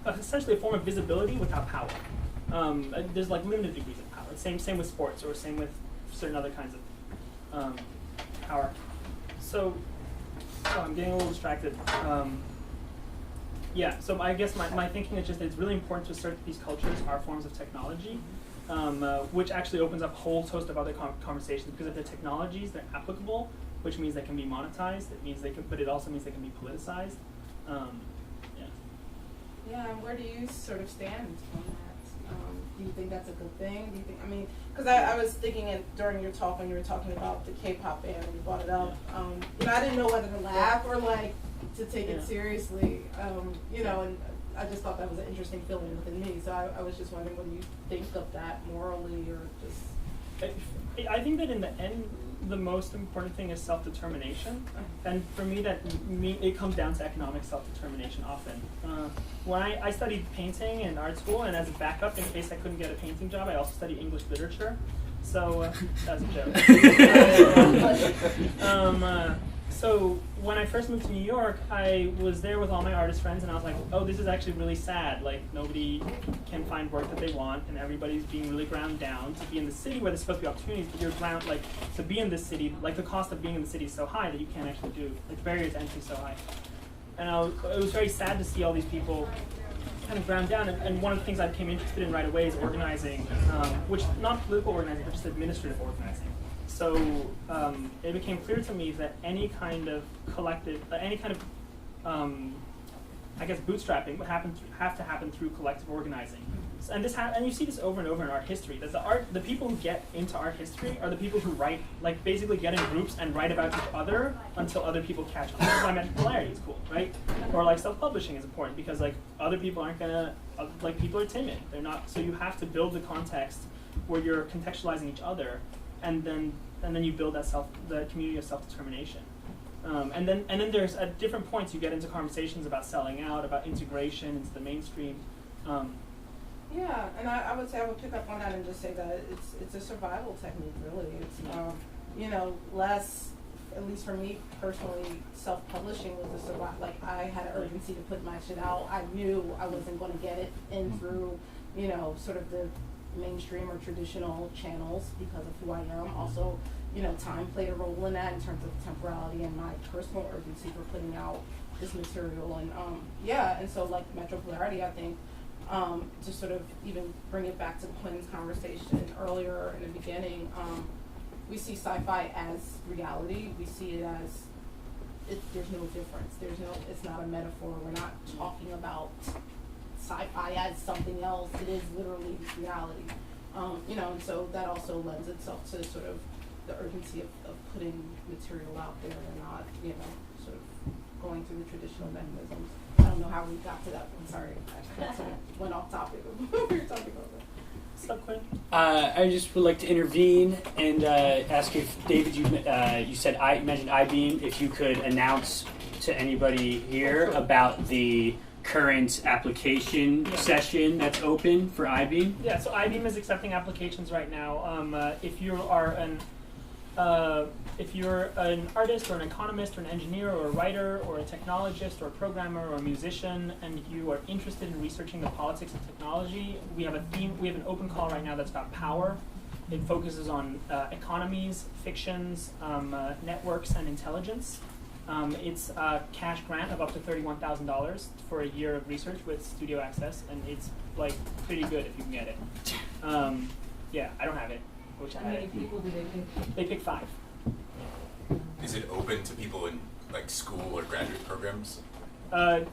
essentially a form of visibility without power. There's like limited degrees of power. Same with sports, or same with certain other kinds of power. So I'm getting a little distracted. Yeah, so I guess my thinking is just that it's really important to assert that these cultures are forms of technology, which actually opens up a whole host of other conversations, because if they're technologies, they're applicable, which means they can be monetized. It means but it also means they can be politicized. Yeah, and where do you sort of stand on that? Do you think that's a good thing? Do you think, I mean, because I was thinking during your talk when you were talking about the K-pop band and you brought it up, you know, I didn't know whether to laugh or like to take it seriously, you know, and I just thought that was an interesting feeling within me. So I was just wondering, what do you think of that morally, or just? I think that in the end, the most important thing is self-determination, and for me it comes down to economic self-determination often. When I studied painting in art school, and as a backup in case I couldn't get a painting job, I also studied English literature. So that's a joke. So when I first moved to New York, I was there with all my artist friends, and I was like, oh, this is actually really sad. Like, nobody can find work that they want, and everybody's being really ground down to be in the city where there's supposed to be opportunities, but you're ground, like, to be in this city, like, the cost of being in the city is so high that you can't actually do, like, the barriers to entry so high. And it was very sad to see all these people kind of ground down, and one of the things I became interested in right away is organizing, which, not political organizing, but just administrative organizing. So it became clear to me that any kind of collective, I guess bootstrapping would have to happen through collective organizing. And and you see this over and over in art history. That the people who get into art history are the people who write, like basically get in groups and write about each other until other people catch on. That's why magic polarity is cool, right? Or like self-publishing is important, because like other people aren't gonna, like people are timid. They're not. So you have to build the context where you're contextualizing each other, and then you build the community of self-determination. And then there's at different points you get into conversations about selling out, about integration into the mainstream. Yeah, and I would say I would pick up on that and just say that it's a survival technique, really. It's less, at least for me personally, self-publishing was a survival. Like, I had an urgency to put my shit out. I knew I wasn't going to get it in through, sort of the mainstream or traditional channels because of who I am. Also, time played a role in that in terms of temporality and my personal urgency for putting out this material. And and so like Metropolarity, I think, to sort of even bring it back to Quinn's conversation earlier in the beginning, we see sci-fi as reality. We see it as there's no difference. It's not a metaphor. We're not talking about sci-fi as something else. It is literally reality. And so that also lends itself to sort of the urgency of putting material out there and not, sort of going through the traditional mechanisms. I don't know how we got to that. I'm sorry. I sort of went off topic of what we were talking about. What's up, Quinn? I just would like to intervene and ask if, David, you mentioned Eyebeam, if you could announce to anybody here about the current application session that's open for Eyebeam. Yeah, so Eyebeam is accepting applications right now. If you're an artist or an economist or an engineer or a writer or a technologist or a programmer or a musician and you are interested in researching the politics of technology, we have an open call right now that's got power. It focuses on economies, fictions, networks, and intelligence. It's a cash grant of up to $31,000 for a year of research with studio access, and it's like pretty good if you can get it. I don't have it. How many people do they pick? They pick 5. Is it open to people in like school or graduate programs? No,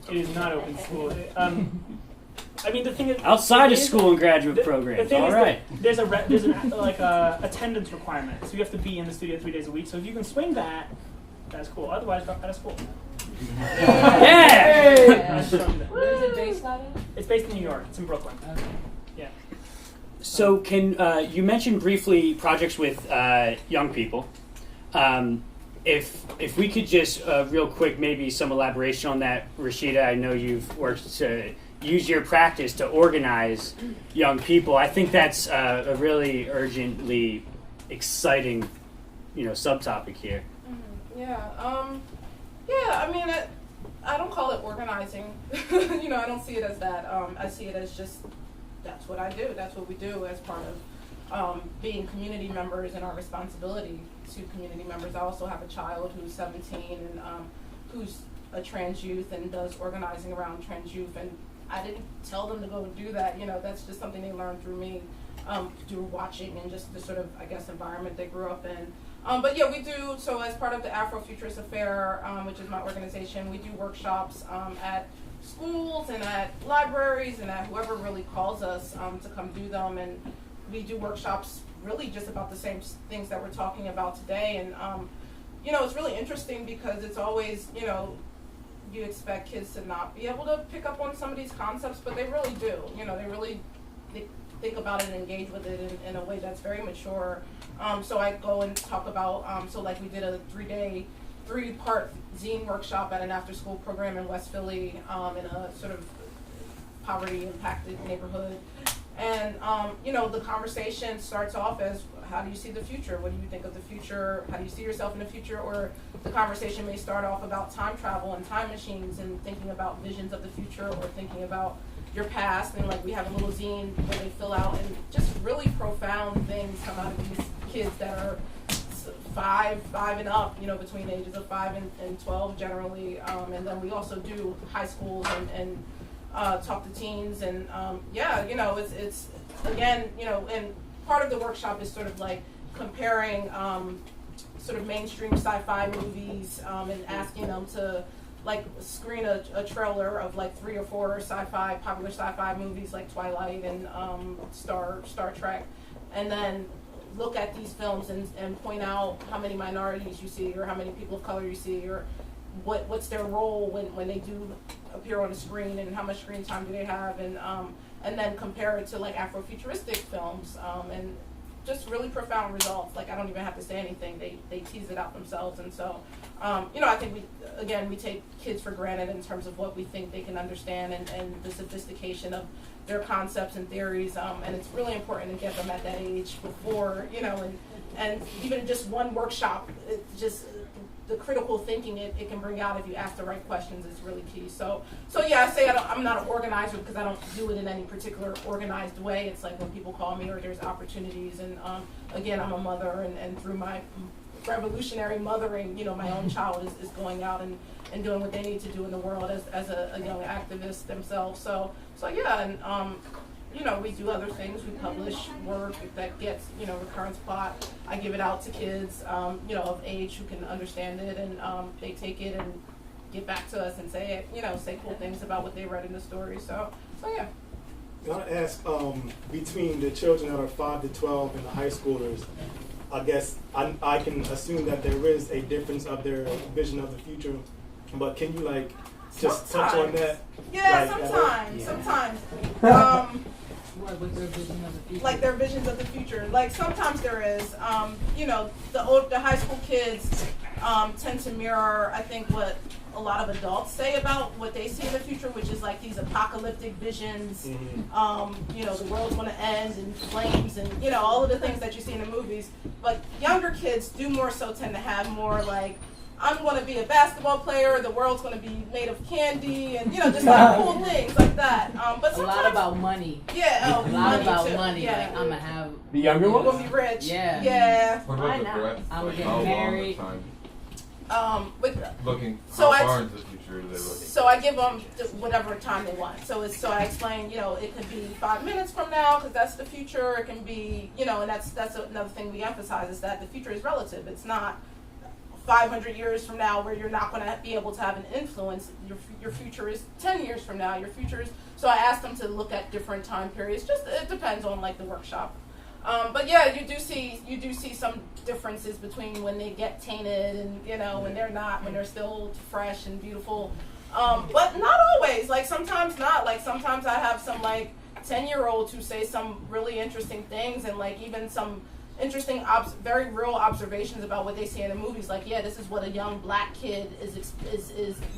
it is not open school. I mean, the thing is, Outside of school and graduate programs, all right. There's an attendance requirement, so you have to be in the studio 3 days a week. So if you can swing that, that's cool. Otherwise, drop out of school. Yeah! Where is it based out of? It's based in New York. It's in Brooklyn. Okay. Yeah. So can you mentioned briefly projects with young people. If we could just real quick, maybe some elaboration on that, Rasheedah. I know you've worked to use your practice to organize young people. I think that's a really urgently exciting, subtopic here. I mean, I don't call it organizing. I don't see it as that. I see it as just that's what I do. That's what we do as part of being community members and our responsibility to community members. I also have a child who's 17 and who's a trans youth and does organizing around trans youth. And I didn't tell them to go and do that. That's just something they learned through me, through watching and just the sort of, I guess, environment they grew up in. But yeah, we do, so as part of the Afrofuturist Affair, which is my organization, we do workshops at schools and at libraries and at whoever really calls us to come do them. And we do workshops really just about the same things that we're talking about today. And, it's really interesting because it's always, you expect kids to not be able to pick up on some of these concepts, but they really do. They think about it and engage with it in a way that's very mature. So I go and talk about, so like we did a 3-part zine workshop at an after-school program in West Philly in a sort of poverty-impacted neighborhood. And, the conversation starts off as, how do you see the future? What do you think of the future? How do you see yourself in the future? Or the conversation may start off about time travel and time machines and thinking about visions of the future or thinking about your past. And like we have a little zine where they fill out and just really profound things come out of these kids that are 5 and up, between the ages of 5 and 12 generally. And then we also do high schools and talk to teens. And it's again, and part of the workshop is sort of like comparing sort of mainstream sci-fi movies and asking them to like screen a trailer of like 3 or 4 popular sci-fi movies like Twilight and Star Trek, and then look at these films and point out how many minorities you see or how many people of color you see or what's their role when they do appear on the screen and how much screen time do they have, and then compare it to like Afrofuturistic films and just really profound results. Like I don't even have to say anything; they tease it out themselves. And so, I think we take kids for granted in terms of what we think they can understand and the sophistication of their concepts and theories. And it's really important to get them at that age before and even just one workshop, the critical thinking it can bring out if you ask the right questions is really key. So yeah, I say I'm not an organizer because I don't do it in any particular organized way. It's like when people call me or there's opportunities. And again, I'm a mother, and through my revolutionary mothering, my own child is going out and doing what they need to do in the world as a young activist themselves. So yeah, and we do other things. We publish work that gets, recurrence plot. I give it out to kids, of age who can understand it, and they take it and get back to us and say cool things about what they read in the story. So yeah. I want to ask, between the children that are 5 to 12 and the high schoolers, I guess I can assume that there is a difference of their vision of the future, but can you just touch on that? Yeah, sometimes. Like their vision of the future. Like their visions of the future. Like sometimes there is. The high school kids tend to mirror, I think, what a lot of adults say about what they see in the future, which is like these apocalyptic visions. The world's going to end in flames and all of the things that you see in the movies. But younger kids do more so tend to have more like, I'm going to be a basketball player, the world's going to be made of candy, and just like cool things like that. But a lot about money. Yeah, a lot about too. money. Yeah. Like I'm gonna have The younger We're ones? going to be rich. Yeah. Yeah. What about the breadth? I'm Like, getting how long married. the time? Looking. How far into the future are they looking? So I give them whatever time they want. So I explain, it could be 5 minutes from now because that's the future. It can be, and that's another thing we emphasize is that the future is relative. It's not 500 years from now where you're not going to be able to have an influence. Your future is 10 years from now. Your future is. So I asked them to look at different time periods. It depends on like the workshop. But yeah, you do see some differences between when they get tainted and when they're not, when they're still fresh and beautiful. But not always. Like sometimes not. Like sometimes I have some like 10-year-olds who say some really interesting things and like even some interesting, very real observations about what they see in the movies. Like, yeah, this is what a young black kid is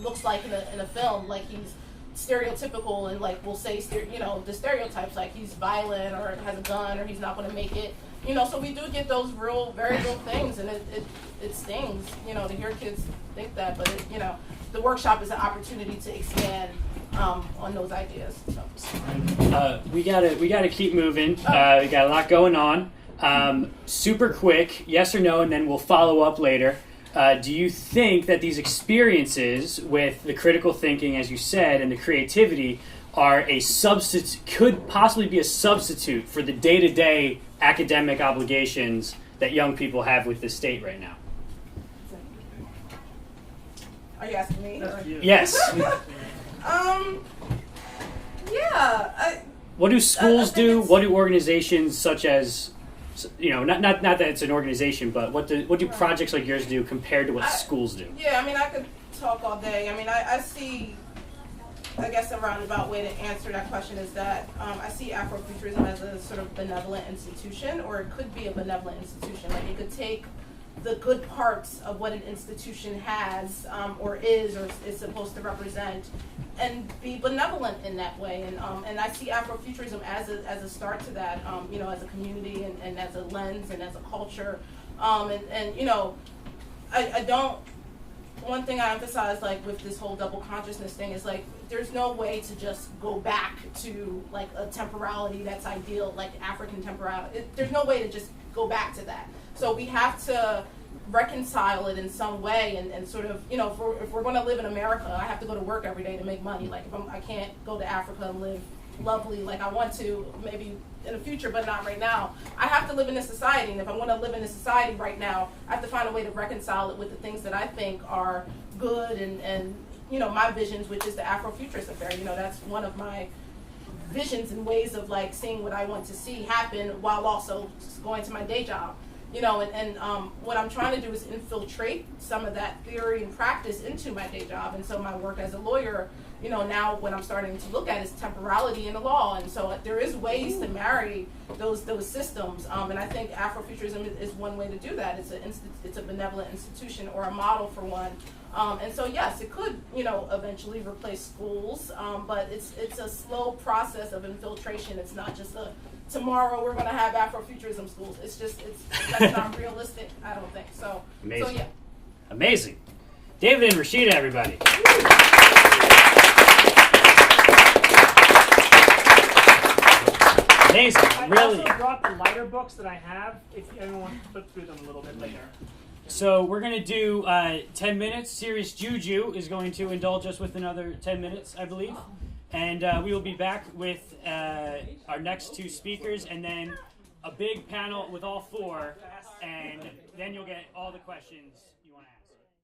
looks like in a film. Like he's stereotypical and like we'll say the stereotypes like he's violent or has a gun or he's not going to make it. So we do get those very real things, and it stings to hear kids think that. But the workshop is an opportunity to expand on those ideas. So. We gotta keep moving. We got a lot going on. Super quick, yes or no, and then we'll follow up later. Do you think that these experiences with the critical thinking, as you said, and the creativity are could possibly be a substitute for the day-to-day academic obligations that young people have with the state right now? Are you asking me? Yes. Yeah. What do schools do? What do organizations such as, not that it's an organization, but what do projects like yours do compared to what schools do? Yeah, I mean, I could talk all day. I mean, I see, I guess a roundabout way to answer that question is that I see Afrofuturism as a sort of benevolent institution, or it could be a benevolent institution. Like it could take the good parts of what an institution has or is supposed to represent and be benevolent in that way. And I see Afrofuturism as a start to that, as a community and as a lens and as a culture. I don't, one thing I emphasize like with this whole double consciousness thing is like there's no way to just go back to like a temporality that's ideal, like African temporality. There's no way to just go back to that. So we have to reconcile it in some way and sort of, if we're going to live in America, I have to go to work every day to make money. Like I can't go to Africa and live lovely like I want to, maybe in the future, but not right now. I have to live in this society, and if I want to live in this society right now, I have to find a way to reconcile it with the things that I think are good and my visions, which is the Afrofuturist affair. That's one of my visions and ways of like seeing what I want to see happen while also going to my day job. What I'm trying to do is infiltrate some of that theory and practice into my day job. And so my work as a lawyer now what I'm starting to look at is temporality in the law, and so there is ways to marry those systems, and I think Afrofuturism is one way to do that. It's a benevolent institution or a model for one, and so yes, it could eventually replace schools, but it's a slow process of infiltration. It's not just tomorrow we're going to have Afrofuturism schools. That's not realistic. I don't think so. Amazing. So yeah. Amazing. David and Rasheedah, everybody. Amazing. I Really. also brought the lighter books that I have, if anyone wants to flip through them a little bit later. So we're going to do 10 minutes. Sirius JuJu is going to indulge us with another 10 minutes, I believe. And we will be back with our next two speakers, and then a big panel with all four, and then you'll get all the questions.